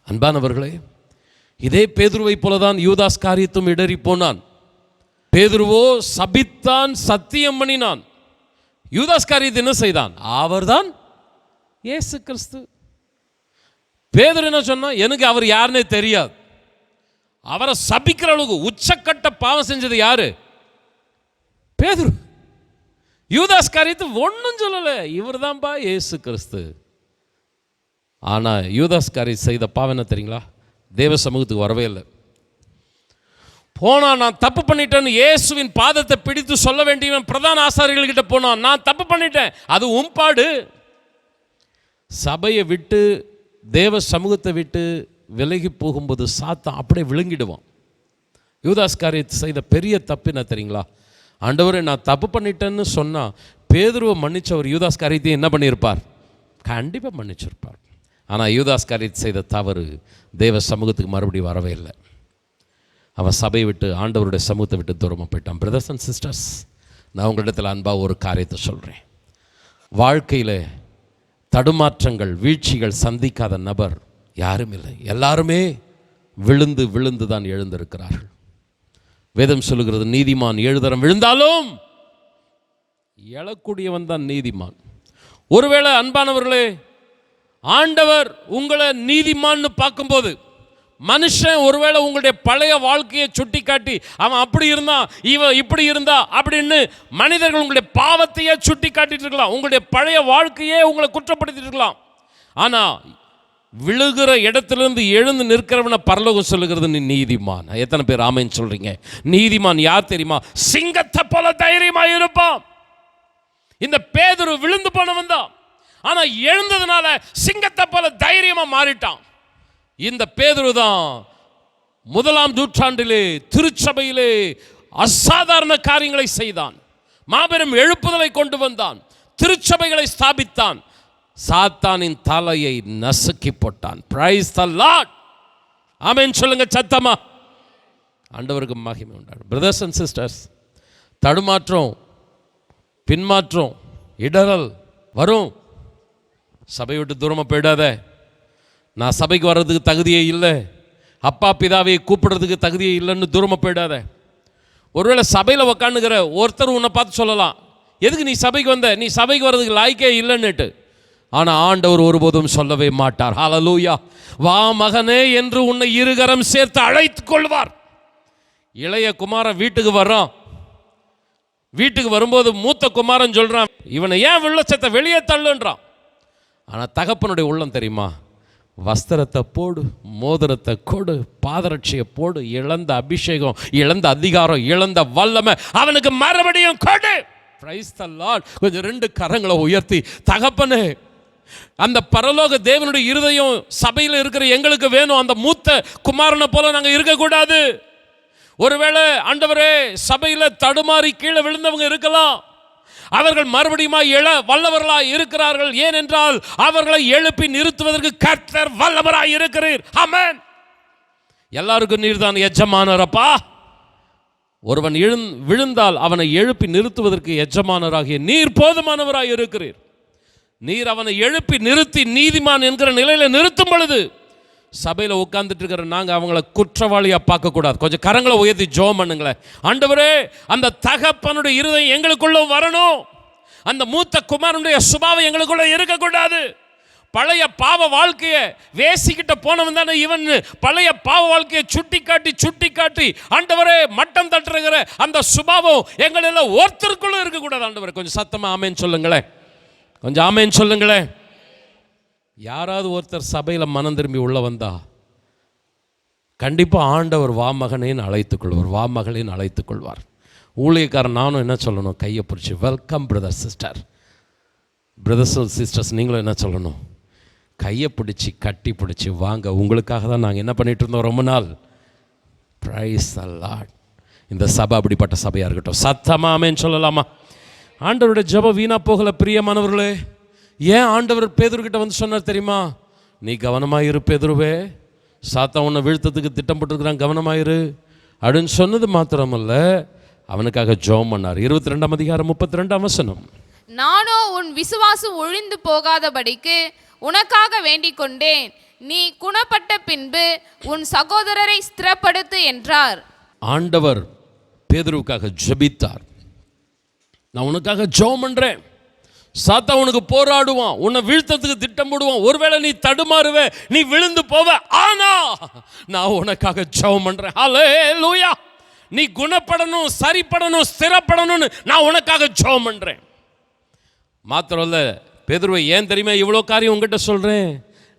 அன்பானவர்களே, இதே பேதுருவை போலதான் யூதாஸ் காரியத்தும் இடறி போனான். பேதுருவோ சபித்தான், சத்தியம் பண்ணினான். யூதாஸ் காரியத்தை என்ன செய்தான்? அவர்தான் இயேசு கிறிஸ்து. பேதுரு என்ன சொன்னா? எனக்கு அவர் யாருன்னே தெரியாது. அவரை சபிக்கிற அளவுக்கு உச்சக்கட்ட பாவம் செஞ்சது யாரு? பேதுரு. யூதாஸ் காரியத்தை ஒன்றும் சொல்லலை, இவர் தான்பா இயேசு கிறிஸ்து. ஆனால் யூதாஸ் காரியம் செய்த பாவம் என்ன தெரியுங்களா? தேவ சமூகத்துக்கு வரவே இல்லை. போனான், நான் தப்பு பண்ணிட்டேன்னு இயேசுவின் பாதத்தை பிடித்து சொல்ல வேண்டியவன் பிரதான ஆசாரியர்கள்கிட்ட போனான். நான் தப்பு பண்ணிட்டேன், அது உம்பாடு. சபையை விட்டு தேவ சமூகத்தை விட்டு விலகி போகும்போது சாத்தான் அப்படியே விழுங்கிடுவான். யூதாஸ் காரியத்தை செய்த பெரிய தப்பு என்ன தெரியுங்களா? ஆண்டவரே, நான் தப்பு பண்ணிட்டேன்னு சொன்னால் பேதுருவை மன்னிச்சவர் யூதாஸ் காரியத்தை என்ன பண்ணியிருப்பார்? கண்டிப்பாக மன்னிச்சிருப்பார். ஆனால் யூதாஸ் காரியத்தை செய்த தவறு தேவ சமூகத்துக்கு மறுபடியும் வரவே இல்லை. அவன் சபையை விட்டு ஆண்டவருடைய சமூகத்தை விட்டு தூரமாக போயிட்டான். பிரதர்ஸ் அண்ட் சிஸ்டர்ஸ், நான் உங்களிடத்தில் அன்பாக ஒரு காரியத்தை சொல்கிறேன். வாழ்க்கையில் தடுமாற்றங்கள், வீழ்ச்சிகள் சந்திக்காத நபர் யாரும் இல்லை. எல்லாருமே விழுந்து விழுந்து தான் எழுந்திருக்கிறார்கள். வேதம் சொல்லுகிறது, நீதிமான் 7 தரம் விழுந்தாலும் எழக்கூடியவன் தான் நீதிமான். ஒருவேளை அன்பானவர்களே, ஆண்டவர் உங்களை நீதிமான்னு பார்க்கும்போது, மனுஷன் ஒருவேளை உங்களுடைய பழைய வாழ்க்கையை சுட்டி காட்டி அவன் அப்படி இருந்தான், இவன் இப்படி இருந்தா அப்படின்னு மனிதர்கள் உங்களுடைய பாவத்தையே சுட்டி காட்டிட்டு இருக்கலாம், உங்களுடைய பழைய வாழ்க்கையே உங்களை குற்றப்படுத்திட்டு இருக்கலாம். ஆனால் விழுகிற இடத்திலிருந்து எழுந்து நிற்கிறவனை பரலோகம் சொல்லுகிறது, நீ நீதிமான். எத்தனை பேர் ஆமென் சொல்றீங்க? நீதிமான் யார் தெரியுமா? சிங்கத்தை போல தைரியமா இருப்பான். இந்த பேதுரு விழுந்து போனவன் தான், ஆனா எழுந்ததுனால சிங்கத்தை போல தைரியமா மாறிட்டான். இந்த பேதுரு தான் 1ஆம் நூற்றாண்டிலே திருச்சபையிலே அசாதாரண காரியங்களை செய்தான். மாபெரும் எழுப்புதலை கொண்டு வந்தான், திருச்சபைகளை ஸ்தாபித்தான், சாத்தானின் தலையை நசுக்கி போட்டான். Praise the Lord. ஆமென் சொல்லுங்க சத்தமா. ஆண்டவருக்கு மகிமை உண்டாகும். பிரதர்ஸ் அண்ட் சிஸ்டர்ஸ், தடுமாற்றம், பின்மாற்றம், இடரல் வரும். சபை விட்டு தூரமாக போயிடாத. நான் சபைக்கு வர்றதுக்கு தகுதியே இல்லை, அப்பா பிதாவை கூப்பிடுறதுக்கு தகுதியே இல்லைன்னு தூரமாக போயிடாத. ஒருவேளை சபையில் உக்காந்துக்கிற ஒருத்தர் உன்னை பார்த்து சொல்லலாம், எதுக்கு நீ சபைக்கு வந்த, நீ சபைக்கு வர்றதுக்கு லாய்க்கே இல்லைன்னுட்டு. ஆனால் ஆண்டவர் ஒருபோதும் சொல்லவே மாட்டார். ஹல்லேலூயா. வா மகனே என்று உன்னை இருகரம் சேர்த்து அழைத்து கொள்வார். இளைய குமாரன் வீட்டுக்கு வர்றான். வீட்டுக்கு வரும்போது மூத்த குமாரன் சொல்றான், இவனை ஏன் வெள்ளச்சத்தை வெளியே தள்ளுன்றான். ஆனால் தகப்பனுடைய உள்ளம் தெரியுமா? வஸ்திரத்தை போடு, மோதிரத்தை கொடு, பாதரட்சியை போடு, இழந்த அபிஷேகம், இழந்த அதிகாரம், இழந்த வல்லமை அவனுக்கு மறுபடியும் கொடு. Praise the Lord. கொஞ்சம் 2 கரங்களை உயர்த்தி, தகப்பனே, அந்த பரலோக தேவனுடைய இருதயம் சபையில் இருக்கிற எங்களுக்கு வேணும். அந்த மூத்த குமாரனை போல நாங்கள் இருக்கக்கூடாது. ஒருவேளை ஆண்டவரே சபையில் தடுமாறி கீழே விழுந்தவங்க இருக்கலாம், அவர்கள் மறுபடியும் எழ வல்லவர்களாய் இருக்கிறார்கள். ஏனென்றால் அவர்களை எழுப்பி நிறுத்துவதற்கு கர்த்தர் வல்லவராய் இருக்கிறீர். ஆமென். எல்லாருக்கும் நீர் தான் எஜமானரப்பா. ஒருவன் விழுந்தால் அவனை எழுப்பி நிறுத்துவதற்கு எஜமானராகிய நீர் போதுமானவராய் இருக்கிறீர். நீர் அவனை எழுப்பி நிறுத்தி நீதிமான் என்கிற நிலையில நிறுத்தும் பொழுது சபையில் உட்கார்ந்துட்டு இருக்கிற நாங்கள் அவங்கள குற்றவாளியாக பார்க்கக்கூடாது. கொஞ்சம் கரங்களை உயர்த்தி ஜெபம் பண்ணுங்களேன். ஆண்டவரே, அந்த தகப்பனுடைய இருதயம் எங்களுக்குள்ள வரணும். அந்த மூத்த குமாரனுடைய சுபாவம் எங்களுக்குள்ள இருக்கக்கூடாது. பழைய பாவ வாழ்க்கையை வேசிக்கிட்ட போனவன் தானே இவன். பழைய பாவ வாழ்க்கையை சுட்டி காட்டி ஆண்டவரே மட்டம் தட்டுகிற அந்த சுபாவம் எங்களெல்லாம் ஒருத்தருக்குள்ள இருக்கக்கூடாது. ஆண்டவரே கொஞ்சம் சத்தமாக ஆமேன்னு சொல்லுங்களேன், கொஞ்சம் ஆமேன்னு சொல்லுங்களேன். யாராவது ஒருத்தர் சபையில் மனம் திரும்பி உள்ள வந்தா கண்டிப்பாக ஆண்டவர் வா மகனேன்னு அழைத்துக்கொள்வார், வா மகளேன்னு அழைத்துக்கொள்வார். ஊழியக்காரன் நானும் என்ன சொல்லணும்? கையை பிடிச்சி welcome brother sister. Brothers and sisters நீங்களும் என்ன சொல்லணும்? கையை பிடிச்சி கட்டி பிடிச்சி வாங்க. உங்களுக்காக தான் நாங்கள் என்ன பண்ணிகிட்டு இருந்தோம் ரொம்ப நாள். Praise the Lord. இந்த சபை அப்படிப்பட்ட சபையாக இருக்கட்டும். சத்தமாமேன்னு சொல்லலாமா? ஆண்டவருடைய ஜெபம் வீணா போகலை பிரியமானவர்களே. ஏன் ஆண்டவர் பேதுருக்கிட்ட வந்து சொன்னார் தெரியுமா? நீ கவனமாக இரு பேதுருவே, சாத்தான் உன்னை வீழ்த்தத்துக்கு திட்டம் போட்டுருக்கிறான், கவனமாயிரு அப்படின்னு சொன்னது மாத்திரமல்ல, அவனுக்காக ஜெபம் பண்ணார். 22ஆம் அதிகாரம் 32ஆம் வசனம். நானோ உன் விசுவாசம் ஒழிந்து போகாதபடிக்கு உனக்காக வேண்டிக் கொண்டேன், நீ குணப்பட்ட பின்பு உன் சகோதரரை ஸ்திரப்படுத்து என்றார். ஆண்டவர் பேதுருவுக்காக ஜெபித்தார். நான் உனக்காக ஜெபம் பண்றேன், சாத்தா உனக்கு போராடுவான், உன்னை வீழ்த்தத்துக்கு திட்டம் போடுவான், ஒருவேளை நீ தடுமாறுவே, நீ விழுந்து போவ, ஆனா நான் உனக்காக ஜெபம் பண்றேன். ஹல்லேலூயா. நீ குணப்படணும், சரிப்படணும், ஸ்திரப்படணும்னு நான் உனக்காக ஜெபம் பண்றேன். மாத்திரம் இல்ல, பேதுருவை ஏன் தெரியுமா இவ்வளோ காரியம் உங்ககிட்ட சொல்றேன்?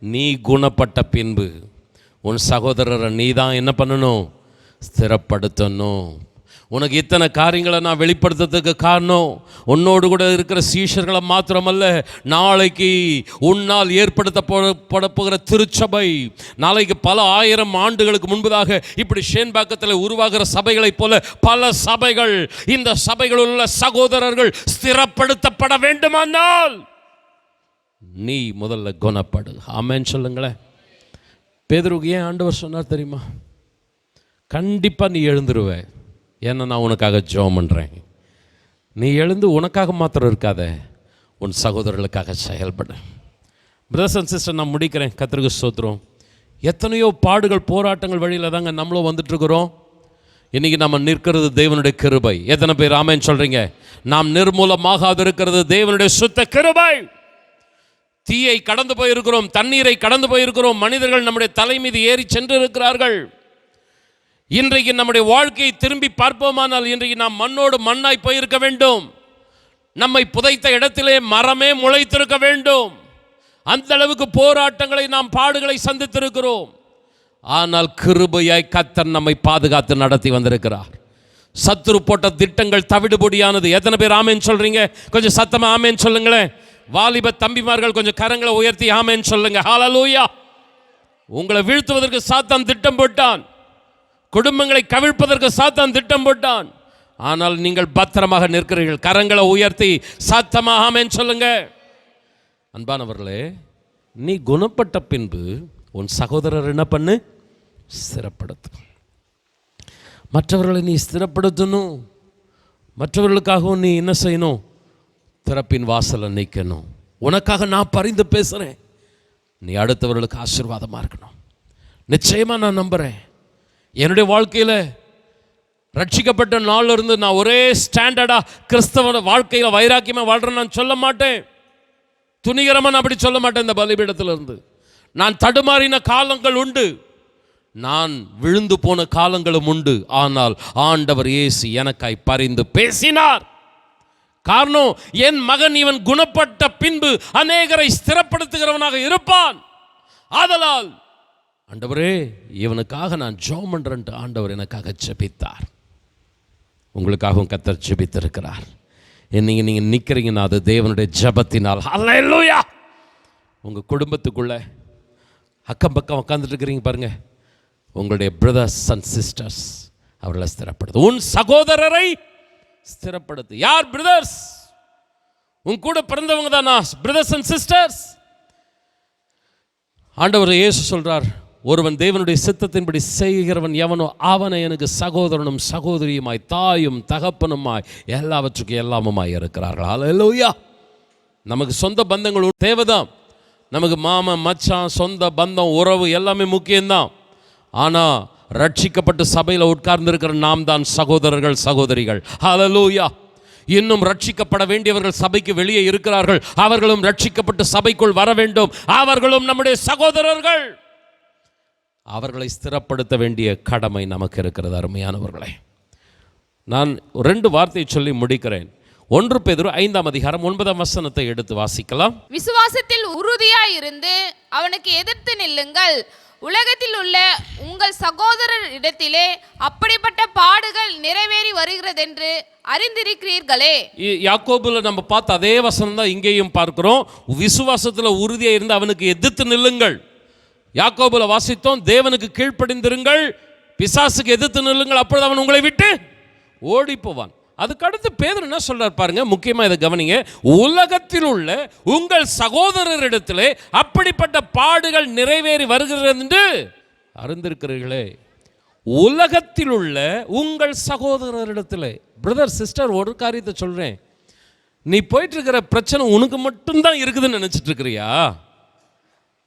நீ குணப்பட்ட பின்பு உன் சகோதரரை நீ தான் என்ன பண்ணணும்? ஸ்திரப்படுத்தணும். உனக்கு இத்தனை காரியங்களை நான் வெளிப்படுத்துறதுக்கு காரணம் உன்னோடு கூட இருக்கிற சீஷர்களை மாத்திரமல்ல, நாளைக்கு உன்னால் ஏற்படுத்தப்பட போகிற திருச்சபை, நாளைக்கு பல ஆயிரம் ஆண்டுகளுக்கு முன்பதாக இப்படி ஷேன்பாக்கத்தில் உருவாகிற சபைகளைப் போல பல சபைகள், இந்த சபைகளில் உள்ள சகோதரர்கள் ஸ்திரப்படுத்தப்பட வேண்டுமானால் நீ முதல்ல குணப்படு. ஆமென் சொல்லுங்களேன். பேதுருக்கு ஏன் ஆண்டவர் சொன்னார் தெரியுமா? கண்டிப்பாக நீ எழுந்துருவே, ஏன்னா நான் உனக்காக ஜெபம் பண்ணுறேன். நீ எழுந்து உனக்காக மாத்திரம் இருக்காத, உன் சகோதரர்களுக்காக செயல்படு. பிரதர்ஸ் அண்ட் சிஸ்டர், நான் முடிக்கிறேன். கர்த்தருக்கு ஸ்தோத்திரம். எத்தனையோ பாடுகள் போராட்டங்கள் வழியில் தாங்க நம்மளும் வந்துட்டுருக்குறோம். இன்றைக்கி நம்ம நிற்கிறது தேவனுடைய கிருபை. எத்தனை பேர் ஆமென் சொல்கிறீங்க? நாம் நிர்மூலமாகாது இருக்கிறது தேவனுடைய சுத்த கிருபை. தீயை கடந்து போயிருக்கிறோம், தண்ணீரை கடந்து போயிருக்கிறோம், மனிதர்கள் நம்முடைய தலை மீது ஏறி சென்று இருக்கிறார்கள். இன்றைக்கு நம்முடைய வாழ்க்கையை திரும்பி பார்ப்போமானால் இன்றைக்கு நாம் மண்ணோடு மண்ணாய் போயிருக்க வேண்டும். நம்மை புதைத்த இடத்திலே மரமே முளைத்திருக்க வேண்டும். அந்த அளவுக்கு போராட்டங்களை நாம் பாடுகளை சந்தித்திருக்கிறோம். ஆனால் கிருபையாய் கர்த்தர் நம்மை பாதுகாத்து நடத்தி வந்திருக்கிறார். சத்துரு போட்ட திட்டங்கள் தவிடுபொடியானது. எத்தனை பேர் ஆமேன் சொல்றீங்க? கொஞ்சம் சத்தமா ஆமேன் சொல்லுங்களேன். வாலிப தம்பிமார்கள் கொஞ்சம் கரங்களை உயர்த்தி ஆமேன் சொல்லுங்க. ஹல்லேலூயா. உங்களை வீழ்த்துவதற்கு சாத்தான் திட்டம் போட்டான், குடும்பங்களை கவிழ்ப்பதற்கு சாத்தான் திட்டம் போட்டான். ஆனால் நீங்கள் பத்திரமாக நிற்கிறீர்கள். கரங்களை உயர்த்தி சத்தமாக ஆமென் சொல்லுங்க. அன்பானவர்களே, நீ குணப்பட்ட பின்பு உன் சகோதரர் என்ன பண்ணு? ஸ்திரப்படுத்து. மற்றவர்களை நீ ஸ்திரப்படுத்தணும். மற்றவர்களுக்காகவும் நீ என்ன செய்யணும்? திறப்பின் வாசலை நிற்கணும். உனக்காக நான் பரிந்து பேசுகிறேன், நீ அடுத்தவர்களுக்கு ஆசீர்வாதமாக இருக்கணும். நிச்சயமாக நான் நம்புகிறேன். என்னுடைய வாழ்க்கையில் ரட்சிக்கப்பட்ட நாளில் இருந்து நான் ஒரே ஸ்டாண்டர்டாக கிறிஸ்தவ வாழ்க்கையில் வைராக்கியமாக வாழ்கிறேன்னு நான் சொல்ல மாட்டேன். துணிகரமாக நான் அப்படி சொல்ல மாட்டேன். இந்த பலிபீடத்திலிருந்து நான் தடுமாறின காலங்கள் உண்டு, நான் விழுந்து போன காலங்களும் உண்டு. ஆனால் ஆண்டவர் இயேசு எனக்காய் பரிந்து பேசினார். காரணம், என் மகன் இவன் குணப்பட்ட பின்பு அநேகரை ஸ்திரப்படுத்துகிறவனாக இருப்பான். ஆதலால் ஆண்டவரே இவனுக்காக நான் ஜெபம் பண்றேன்ட்டு ஆண்டவர் எனக்காக ஜெபித்தார். உங்களுக்காகவும் கர்த்தர் ஜெபித்திருக்கிறார். இன்னைக்கு நீங்கள் நிற்கிறீங்கன்னா அது தேவனுடைய ஜெபத்தினால். ஹல்லேலூயா. உங்கள் குடும்பத்துக்குள்ள அக்கம் பக்கம் உட்காந்துட்டு இருக்கிறீங்க பாருங்க, உங்களுடைய பிரதர்ஸ் அண்ட் சிஸ்டர்ஸ் அவர்களை ஸ்திரப்படுத்து. உன் சகோதரரை ஸ்திரப்படுத்து. யார் பிரதர்ஸ்? உன் கூட பிறந்தவங்க தானா பிரதர்ஸ் அண்ட் சிஸ்டர்ஸ்? ஆண்டவர் இயேசு சொல்றார், ஒருவன் தேவனுடைய சித்தத்தின்படி செய்கிறவன் எவனோ அவனை எனக்கு சகோதரனும் சகோதரியுமாய் தாயும் தகப்பனுமாய் எல்லாவற்றுக்கும் எல்லாமுமாய் இருக்கிறார்கள். ஹல்லேலூயா. நமக்கு சொந்த பந்தங்கள் தேவைதான். நமக்கு மாமன் மச்சான் சொந்த பந்தம் உறவு எல்லாமே முக்கியம்தான். ஆனால் ரட்சிக்கப்பட்டு சபையில் உட்கார்ந்து இருக்கிற நாம் தான் சகோதரர்கள் சகோதரிகள். ஹல்லேலூயா. இன்னும் ரட்சிக்கப்பட வேண்டியவர்கள் சபைக்கு வெளியே இருக்கிறார்கள். அவர்களும் ரட்சிக்கப்பட்டு சபைக்குள் வர வேண்டும். அவர்களும் நம்முடைய சகோதரர்கள். அவர்களை ஸ்திரப்படுத்த வேண்டிய கடமை நமக்கு இருக்கிறது. அருமையானவர்களே, நான் 2 வார்த்தையை சொல்லி முடிக்கிறேன். 1 பேதுரு 5ஆம் அதிகாரம் 9ஆம் வசனத்தை எடுத்து வாசிக்கலாம். விசுவாசத்தில் உறுதியாய் இருந்து அவனுக்கு எதிர்த்து நில்லுங்கள். உலகத்தில் உள்ள உங்கள் சகோதரர் இடத்திலே அப்படிப்பட்ட பாடுகள் நிறைவேறி வருகிறதென்று அறிந்திருக்கிறீர்களே. யாக்கோபுல நம்ம பார்த்த அதே வசனம் தான் இங்கேயும் பார்க்கிறோம். விசுவாசத்தில் உறுதியாக இருந்து அவனுக்கு எதிர்த்து நில்லுங்கள். யாக்கோபுல வாசித்தோம், தேவனுக்கு கீழ்ப்படிந்திருங்கள், பிசாசுக்கு எதிர்த்து நில்லுங்கள், அப்பொழுது அவன் உங்களை விட்டு ஓடி போவான். அதுக்கு அடுத்து பேதுரு என்ன சொல்றார் பாருங்க, முக்கியமா இதை கவனிங்க. உலகத்தில் உள்ள உங்கள் சகோதரரிடத்திலே அப்படிப்பட்ட பாடுகள் நிறைவேறி வருகிறது என்று அறிந்திருக்கிறீர்களே. உலகத்தில் உள்ள உங்கள் சகோதரரிடத்திலே. பிரதர் சிஸ்டர், ஒரு காரியத்தை சொல்றேன், நீ போயிட்டு இருக்கிற பிரச்சனை உனக்கு மட்டும்தான் இருக்குதுன்னு நினைச்சிட்டு இருக்கிறியா?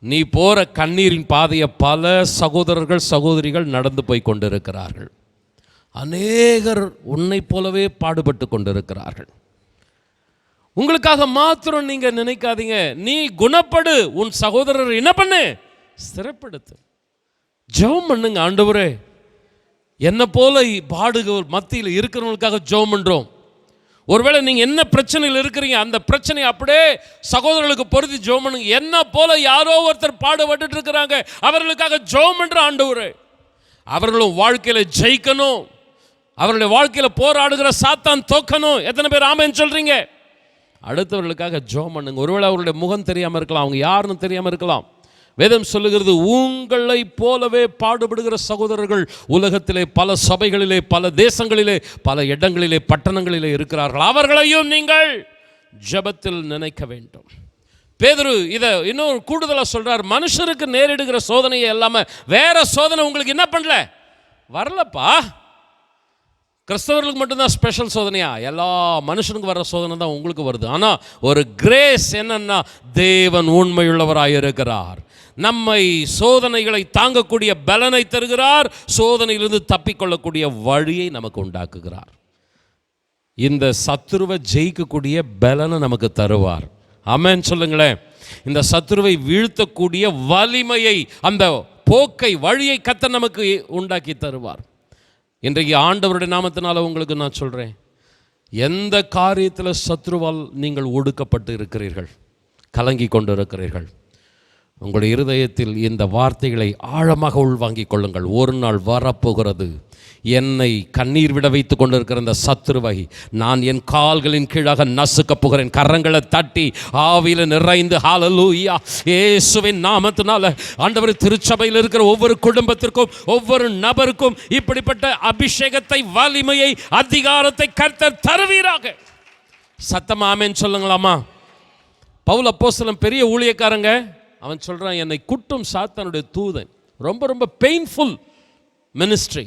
நீ போற கண்ணீரின் பாதையை பல சகோதரர்கள் சகோதரிகள் நடந்து போய் கொண்டிருக்கிறார்கள். அநேகர் உன்னை போலவே பாடுபட்டு கொண்டிருக்கிறார்கள். உங்களுக்காக மாத்திரம் நீங்க நினைக்காதீங்க. நீ குணப்படு, உன் சகோதரர் என்ன பண்ணு, ஸ்திரப்படுத்து. ஜெபம் பண்ணுங்க, ஆண்டவரே என்ன போல பாடுகள் மத்தியில் இருக்கிறவங்களுக்காக ஜெபம் பண்றோம். ஒருவேளை நீங்க என்ன பிரச்சனையில் இருக்கிறீங்க, அந்த பிரச்சனையை அப்படியே சகோதரர்களுக்கு பொருத்தி ஜெபம் பண்ணுங்க. என்ன போல யாரோ ஒருத்தர் பாடுபட்டு இருக்கிறாங்க, அவர்களுக்காக ஜெபம் பண்ற ஆண்டவரே. அவர்களும் வாழ்க்கையில ஜெயிக்கணும், அவருடைய வாழ்க்கையில் போராடுகிற சாத்தான் தோக்கணும். எத்தனை பேர் ஆமென் சொல்றீங்க? அடுத்தவர்களுக்காக ஜெபம் பண்ணுங்க. ஒருவேளை அவருடைய முகம் தெரியாமல் இருக்கலாம், அவங்க யாருன்னு தெரியாமல் இருக்கலாம். வேதம் சொல்லுகிறது, உங்களை போலவே பாடுபடுகிற சகோதரர்கள் உலகத்திலே பல சபைகளிலே, பல தேசங்களிலே, பல இடங்களிலே, பட்டணங்களிலே இருக்கிறார்கள். அவர்களையும் நீங்கள் ஜெபத்தில் நினைக்க வேண்டும். பேதுரு இதை இன்னொரு கூடுதலாக சொல்றார், மனுஷருக்கு நேரிடுகிற சோதனையை எல்லாமே வேற சோதனை உங்களுக்கு என்ன பண்ணல, வரலப்பா. கிறிஸ்தவர்களுக்கு மட்டும்தான் ஸ்பெஷல் சோதனையா? எல்லா மனுஷனுக்கு வர சோதனை தான் உங்களுக்கு வருது. ஆனால் ஒரு கிரேஸ் என்னன்னா, தேவன் உண்மையுள்ளவராக இருக்கிறார், நம்மை சோதனைகளை தாங்கக்கூடிய பலனை தருகிறார், சோதனையிலிருந்து தப்பிக்கொள்ளக்கூடிய வழியை நமக்கு உண்டாக்குகிறார். இந்த சத்துருவை ஜெயிக்கக்கூடிய பலனை நமக்கு தருவார். ஆமென் சொல்லுங்களேன். இந்த சத்துருவை வீழ்த்தக்கூடிய வலிமையை, அந்த போக்கை, வழியை கர்த்தர் நமக்கு உண்டாக்கி தருவார். இன்றைக்கு ஆண்டவருடைய நாமத்தினால உங்களுக்கு நான் சொல்கிறேன், எந்த காரியத்தில் சத்ருவால் நீங்கள் ஒடுக்கப்பட்டு இருக்கிறீர்கள், கலங்கி கொண்டு இருக்கிறீர்கள், உங்களுடைய இருதயத்தில் இந்த வார்த்தைகளை ஆழமாக உள்வாங்கிக் கொள்ளுங்கள். ஒரு நாள் வரப்போகிறது, என்னை கண்ணீர் விட வைத்து கொண்டிருக்கிற இந்த சத்துருவை நான் என் கால்களின் கீழாக நசுக்கப் போகிறேன். கரங்களை தட்டி ஆவியில் நிறைந்து ஹல்லேலூயா, இயேசுவின் நாமத்தினால ஆண்டவர் திருச்சபையில் இருக்கிற ஒவ்வொரு குடும்பத்திற்கும், ஒவ்வொரு நபருக்கும் இப்படிப்பட்ட அபிஷேகத்தை, வலிமையை, அதிகாரத்தை கர்த்தர் தருவீராக. சத்தமா ஆமென் சொல்லுங்களாமா? பவுல் அப்போஸ்தலன் பெரிய ஊழியக்காரங்க, அவன் சொல்றான், என்னை குட்டும் சாத்தானுடைய தூதன். ரொம்ப ரொம்ப பெயின்ஃபுல் மினிஸ்ட்ரி.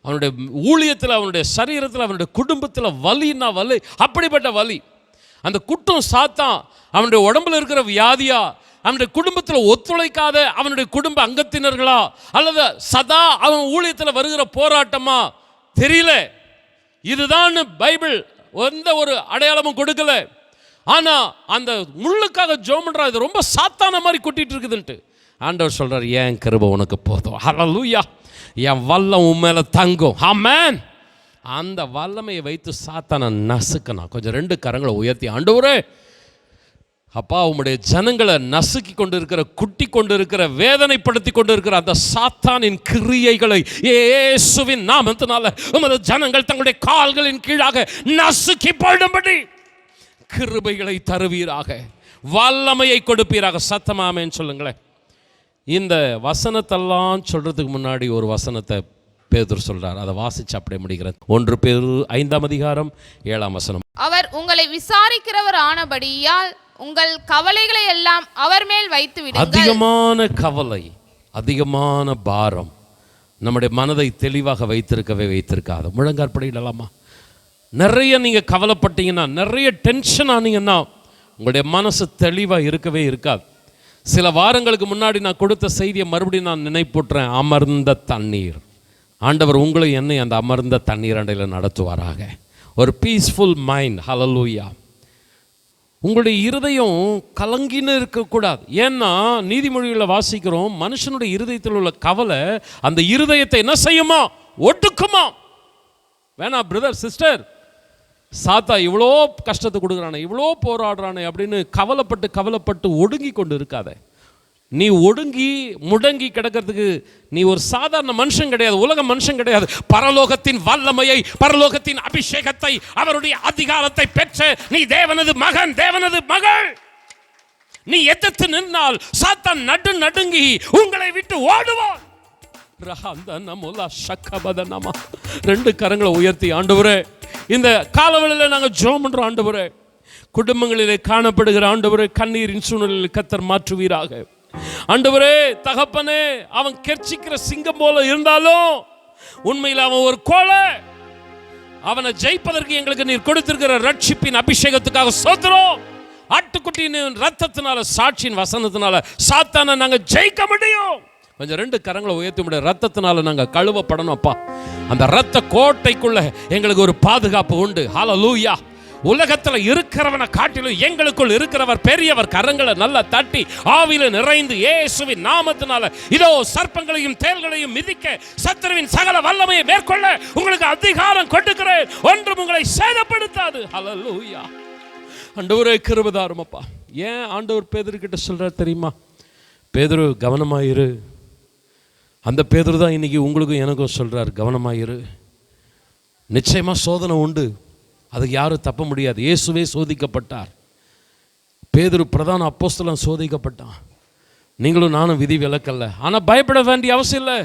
அவனுடைய ஊழியத்தில், அவனுடைய சரீரத்தில், அவனுடைய குடும்பத்தில் வலின்னா வலி, அப்படிப்பட்ட வலி. அந்த குட்டும் சாத்தான் அவனுடைய உடம்புல இருக்கிற வியாதியா, அவனுடைய குடும்பத்தில் ஒத்துழைக்காத அவனுடைய குடும்ப அங்கத்தினர்களா, அல்லது சதா அவன் ஊழியத்தில் வருகிற போராட்டமா தெரியல. இதுதான் பைபிள் எந்த ஒரு அடையாளமும் கொடுக்கல. ஆனா அந்த முள்ளுக்காக ஜெபம் பண்றா, இது ரொம்ப சாத்தான மாதிரி கொட்டிட்டு இருக்குதுன்ட்டு ஆண்டவர் சொல்றார், ஏன் கிருபை உனக்கு போதும், ஹல்லேலூயா, என் வல்லம் உன் மேல தங்கும். ஆமென். அந்த வல்லமையை வைத்து சாத்தான நசுக்கணும். கொஞ்சம் 2 கரங்களை உயர்த்தி, ஆண்டவரே அப்பா, உம்முடைய ஜனங்களை நசுக்கி கொண்டு இருக்கிற, குட்டி கொண்டு இருக்கிற, வேதனைப்படுத்தி கொண்டு இருக்கிற அந்த சாத்தானின் கிரியைகளை இயேசுவின் நாமத்தினால உமது ஜனங்கள் தங்களுடைய கால்களின் கீழாக நசுக்கி போடும்படி கிருபைகளை தருவீராக, வல்லமையை கொடுப்பீராக. சத்தமாமேன்னு சொல்லுங்களேன். இந்த வசனத்தெல்லாம் சொல்றதுக்கு முன்னாடி ஒரு வசனத்தை பேதுரு சொல்றார், அதை வாசிச்சு அப்படியே முடிக்கிறது. 1 பேதுரு 5ஆம் அதிகாரம் 7ஆம் வசனம். அவர் உங்களை விசாரிக்கிறவர் ஆனபடியால் உங்கள் கவலைகளை எல்லாம் அவர் மேல் வைத்து விடுங்கள். அதிகமான கவலை, அதிகமான பாரம் நம்முடைய மனதை தெளிவாக வைத்திருக்காது. முழங்காற்படியிடலாமா? நிறைய நீங்கள் கவலைப்பட்டீங்கன்னா, நிறைய டென்ஷன் ஆனீங்கன்னா உங்களுடைய மனசு தெளிவாக இருக்கவே இருக்காது. சில வாரங்களுக்கு முன்னாடி நான் கொடுத்த செய்தியை மறுபடியும் நான் நினைப்பூட்டுறேன். அமர்ந்த தண்ணீர். ஆண்டவர் உங்களை என்னை அந்த அமர்ந்த தண்ணீர் அண்டையில் நடத்துவாராக. ஒரு பீஸ்ஃபுல் மைண்ட். ஹல்லேலூயா. உங்களுடைய இருதயம் கலங்கின்னு இருக்கக்கூடாது. ஏன்னா நீதிமொழிகளை வாசிக்கிறோம், மனுஷனுடைய இருதயத்தில் உள்ள கவலை அந்த இருதயத்தை என்ன செய்யுமா, ஒடுக்குமா. வேணா பிரதர் சிஸ்டர், சாத்தா இவ்வளோ கஷ்டத்தை கொடுக்குறானே, இவ்வளோ போராடுறானே அப்படின்னு கவலைப்பட்டு ஒடுங்கி கொண்டு இருக்காத. நீ ஒடுங்கி முடங்கி கிடக்கிறதுக்கு நீ ஒரு சாதாரண மனுஷன் கிடையாது, உலக மனுஷன் கிடையாது. பரலோகத்தின் வல்லமையை, பரலோகத்தின் அபிஷேகத்தை, அவருடைய அதிகாரத்தை பெற்ற நீ தேவனது மகன், தேவனது மகள். நீ எதிர்த்து நின்னால் சாத்தான் நடுங்கி உங்களை விட்டு ஓடுவான். ரெண்டு கரங்களை உயர்த்தி, ஆண்டவரே இந்த காலவெளியில் நாங்கள் ஜெபம் பண்றோம். ஆண்டவரே, குடும்பங்களிலே காணப்படுகிற ஆண்டவரே கண்ணீரின் சூழ்நிலையில் கர்த்தர் மாற்றுவீராக. ஆண்டவரே தகப்பனே, அவன் கெர்ச்சிக்கிற சிங்கம் போல இருந்தாலும் உண்மையில் அவன் ஒரு கோழை. அவனை ஜெயிப்பதற்கு எங்களுக்கு நீர் கொடுத்திருக்கிற ரட்சிப்பின் அபிஷேகத்துக்காக ஸ்தோத்திரம். ஆட்டுக்குட்டியின் ரத்தத்தினால, சாட்சியின் வசனத்தினால சாத்தானை நாங்க ஜெயிக்க முடியும். கொஞ்சம் ரெண்டு கரங்களை உயர்த்தி முடிய. ரத்தத்தினால நாங்க கழுவப்படணும் அப்பா. அந்த ரத்த கோட்டைக்குள்ள எங்களுக்கு ஒரு பாதுகாப்பு உண்டு. ஹல்லேலூயா. உலகத்துல இருக்கிறவனை காட்டிலும் எங்களுக்குள் இருக்கிறவர் பெரியவர். கரங்களை நல்லா தட்டி ஆவியில நிறைந்து இயேசுவின் நாமத்தினால இதோ சர்ப்பங்களையும் தேள்களையும் மிதிக்க, சத்துருவின் சகல வல்லமையை மேற்கொள்ள உங்களுக்கு அதிகாரம் கொடுக்கிறேன். ஒன்றும் உங்களை சேதப்படுத்தாது. ஹல்லேலூயா. ஆண்டவரே கிருபை தாரும் அப்பா. ஏன் ஆண்டவர் பேதுருக்கிட்ட சொல்றார் தெரியுமா? பேதுரு கவனமாயிரு. அந்த பேதுரு தான் இன்னைக்கு உங்களுக்கும் எனக்கும் சொல்றார், கவனமாயிரு. நிச்சயமா சோதனை உண்டு, அதுக்கு யாரும் தப்ப முடியாது. இயேசுவே சோதிக்கப்பட்டார். பேதுரு பிரதான அப்போஸ்தலன் சோதிக்கப்பட்டான். நீங்களும் நானும் விதி விலக்கல்ல. ஆனால் பயப்பட வேண்டிய அவசியம் இல்லை.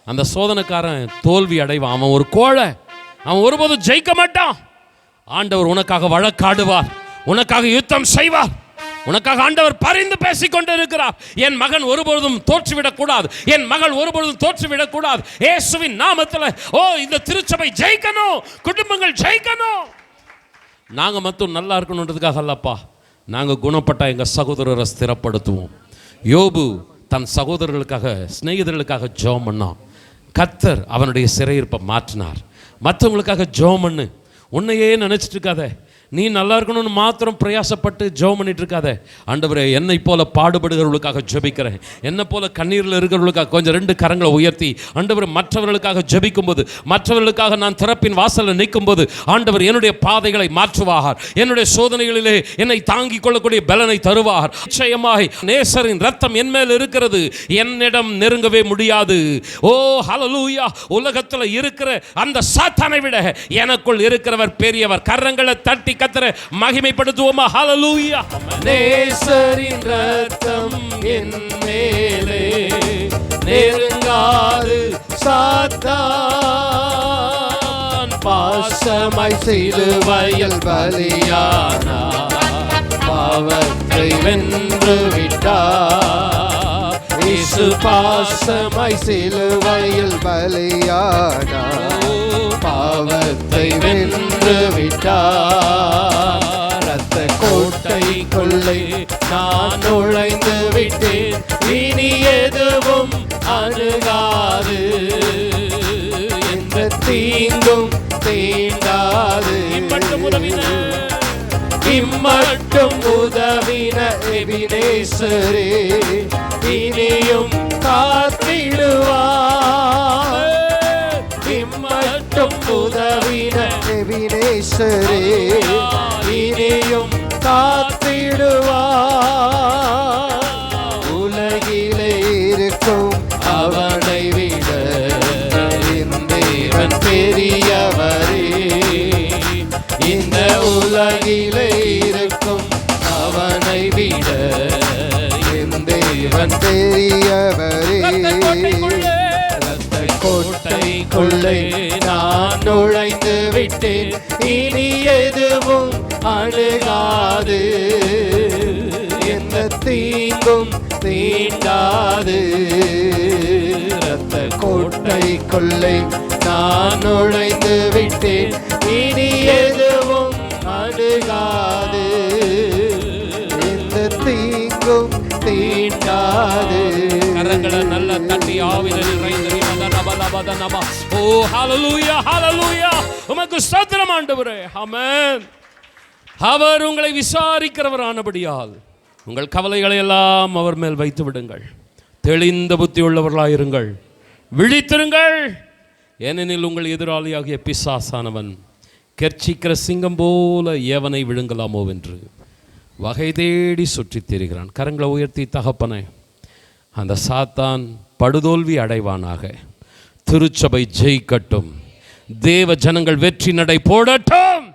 அந்த சோதனைக்காரன் தோல்வி அடைவான். அவன் ஒரு கோழை, அவன் ஒருபோதும் ஜெயிக்க மாட்டான். ஆண்டவர் உனக்காக வழக்காடுவார், உனக்காக யுத்தம் செய்வார். உனக்காக ஆண்டவர் பரிந்து பேசிக்கொண்டு இருக்கிறார். என் மகன் ஒருபொழுதும் தோற்றுவிடக் கூடாது, என் மகள் ஒருபொழுதும் தோற்றுவிடக் கூடாது. இயேசுவின் நாமத்தில் இந்த திருச்சபை ஜெயிக்கணும், குடும்பங்கள் ஜெயிக்கணும். நாங்கள் மட்டும் நல்லா இருக்கணுன்றதுக்காக அல்லப்பா. நாங்கள் குணப்பட்ட எங்கள் சகோதரரை ஸ்திரப்படுத்துவோம். யோபு தன் சகோதரர்களுக்காக, சிநேகிதர்களுக்காக ஜெபம் பண்ணான். கர்த்தர் அவனுடைய சிறையிருப்பை மாற்றினார். மற்றவங்களுக்காக ஜெபம் பண்ணு. உன்னையே நினைச்சிட்டு இருக்காத. நீ நல்லா இருக்கணும்னு மாத்திரம் பிரயாசப்பட்டு ஜெபம் பண்ணிட்டு இருக்காத. ஆண்டவரே, என்னை போல பாடுபடுகிறவர்களுக்காக ஜெபிக்கிறேன், என்னை போல கண்ணீரில் இருக்கிறவர்களுக்காக. கொஞ்சம் ரெண்டு கரங்களை உயர்த்தி ஆண்டவர் மற்றவர்களுக்காக ஜெபிக்கும் போது, மற்றவர்களுக்காக நான் திறப்பின் வாசலில் நிற்கும் போது ஆண்டவர் என்னுடைய பாதைகளை மாற்றுவார். என்னுடைய சோதனைகளிலே என்னை தாங்கிக் கொள்ளக்கூடிய பலனை தருவார். நிச்சயமாய் நேசரின் ரத்தம் என் மேல் இருக்கிறது, என்னிடம் நெருங்கவே முடியாது. ஓ ஹல்லேலூயா. உலகத்தில் இருக்கிற அந்த சாத்தானை விட எனக்குள் இருக்கிறவர் பெரியவர். கரங்களை தட்டி கர்த்தரை மகிமைப்படுத்துவோமா? ஹல்லேலூயா. நேசரின் ரத்தம் என் மேலே நெருங்காது, சாத்தான் பாசமாய் சிலுவையில் பலியானார், பாவத்தை வென்று விட்டார். இயேசு பாசமாய் சிலுவையில் பலியானார், பாவத்தை வென்று விட்டார். ரத்த கோட்டைக்குள்ளே நான் நுழைந்து விட்டேன், இனி எதுவும் அணுகாது, எந்த தீங்கும் தீண்டாது. இம்மட்டும் உதவின எபினேசரே, இனியும் காத்திடுவார். இம்மட்டும் உதவின எபினேசரே, இனியும் காத்திடுவார். உலகிலே இருக்கும் அவனை விட என் தேவன் பெரியவரே. இந்த உலகிலே இருக்கும் அவனை விட என் தேவன் பெரியவரே. கோட்டைக்குள்ளே நான் நுழைந்து விட்டேன், இனி எதுவும் அணுகாது, எந்த தீங்கும் தீண்டாது. ரத்த கோட்டைக்குள்ளே நான் நுழைந்து விட்டேன், இனி எதுவும் அணுகாது, எந்த தீங்கும் தீண்டாது. கரங்களை நல்ல தட்டி ஆவில நிறைந்து. ஓ ஹல்லேலூயா, ஹல்லேலூயா. உமக்கு ஸ்தோத்திரம் ஆண்டவரே. ஆமென். அவர் உங்களை விசாரிக்கிறவர் ஆனபடியால் உங்கள் கவலைகளை எல்லாம் அவர் மேல் வைத்து விடுங்கள். தெளிந்த புத்தி உள்ளவர்களாயிருங்கள், விழித்திருங்கள். ஏனெனில் உங்கள் எதிராளியாகிய பிசாசானவன் கெர்ச்சிக்கிற சிங்கம் போல எவனை விழுங்கலாமோ என்று வகை தேடி சுற்றித் திரிகிறான். கரங்களை உயர்த்தி தகப்பனே, அந்த சாத்தான் படுதோல்வி அடைவானாக. திருச்சபை ஜெயிக்கட்டும். தேவ ஜனங்கள் வெற்றி நடை போடட்டும்.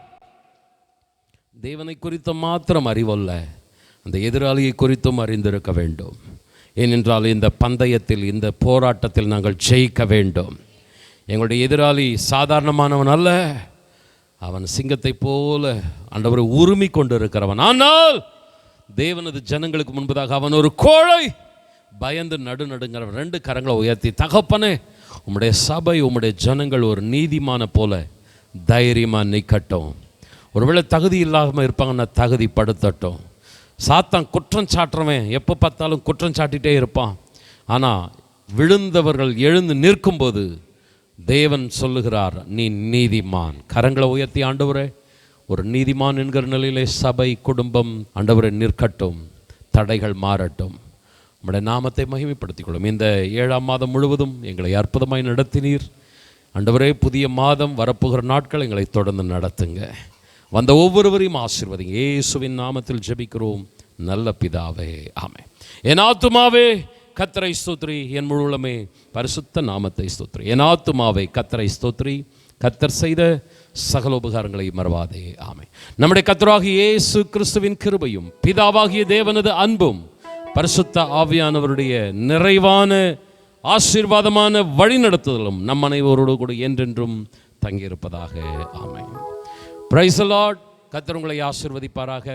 தேவனை குறித்த மாத்திரம் அறிவல்ல, அந்த எதிராளியை குறித்தும் அறிந்திருக்க வேண்டும். ஏனென்றால் இந்த பந்தயத்தில், இந்த போராட்டத்தில் நாங்கள் ஜெயிக்க வேண்டும். எங்களுடைய எதிராளி சாதாரணமானவன் அல்ல. அவன் சிங்கத்தை போல ஆண்டவரை உரிமை கொண்டு இருக்கிறவன். ஆனால் தேவனது ஜனங்களுக்கு முன்பதாக அவன் ஒரு கோழை, பயந்து நடுநடுங்கிறவன். 2 கரங்களை உயர்த்தி தகப்பனே, உம்முடைய சபை, உம்முடைய ஜனங்கள் ஒரு நீதிமான போல தைரியமாக நிற்கட்டும். ஒருவேளை தகுதி இல்லாமல் இருப்பாங்கன்னா தகுதிப்படுத்தட்டும். சாத்தான் குற்றம் சாட்டுறவன் எப்போ பார்த்தாலும் குற்றம் சாட்டிகிட்டே இருப்பான். ஆனால் விழுந்தவர்கள் எழுந்து நிற்கும்போது தேவன் சொல்லுகிறார், நீ நீதிமான். கரங்களை உயர்த்தி ஆண்டவரே, ஒரு நீதிமான் என்கிற நிலையிலே சபை, குடும்பம் ஆண்டவரே நிற்கட்டும். தடைகள் மாறட்டும். நம்முடைய நாமத்தை மகிமைப்படுத்திக் கொள்ளும். இந்த 7ஆம் மாதம் முழுவதும் எங்களை அற்புதமாய் நடத்தினீர் ஆண்டவரே. புதிய மாதம் வரப்போகிற நாட்கள் எங்களை தொடர்ந்து நடத்துங்க. வந்த ஒவ்வொருவரையும் ஆசீர்வதிங்க. இயேசுவின் நாமத்தில் ஜெபிக்கிறோம் நல்ல பிதாவே, ஆமென். என் ஆத்துமாவே கர்த்தரை ஸ்தோத்திரி, என் முழு உள்ளமே பரிசுத்த நாமத்தை ஸ்தோத்திரி. என் ஆத்துமாவே கர்த்தரை ஸ்தோத்திரி, கர்த்தர் செய்த சகல உபகாரங்களை மறவாதே, ஆமென். நம்முடைய கர்த்தராகிய இயேசு கிறிஸ்துவின் கிருபையும், பிதாவாகிய தேவனது அன்பும், பரிசுத்த ஆவியானவருடைய நிறைவான ஆசீர்வாதமான வழிநடத்துதலும் நம் அனைவரோடு கூட என்றென்றும் தங்கியிருப்பதாக, ஆமென். Praise the Lord. கர்த்தர் உங்களை ஆசீர்வதிப்பாராக.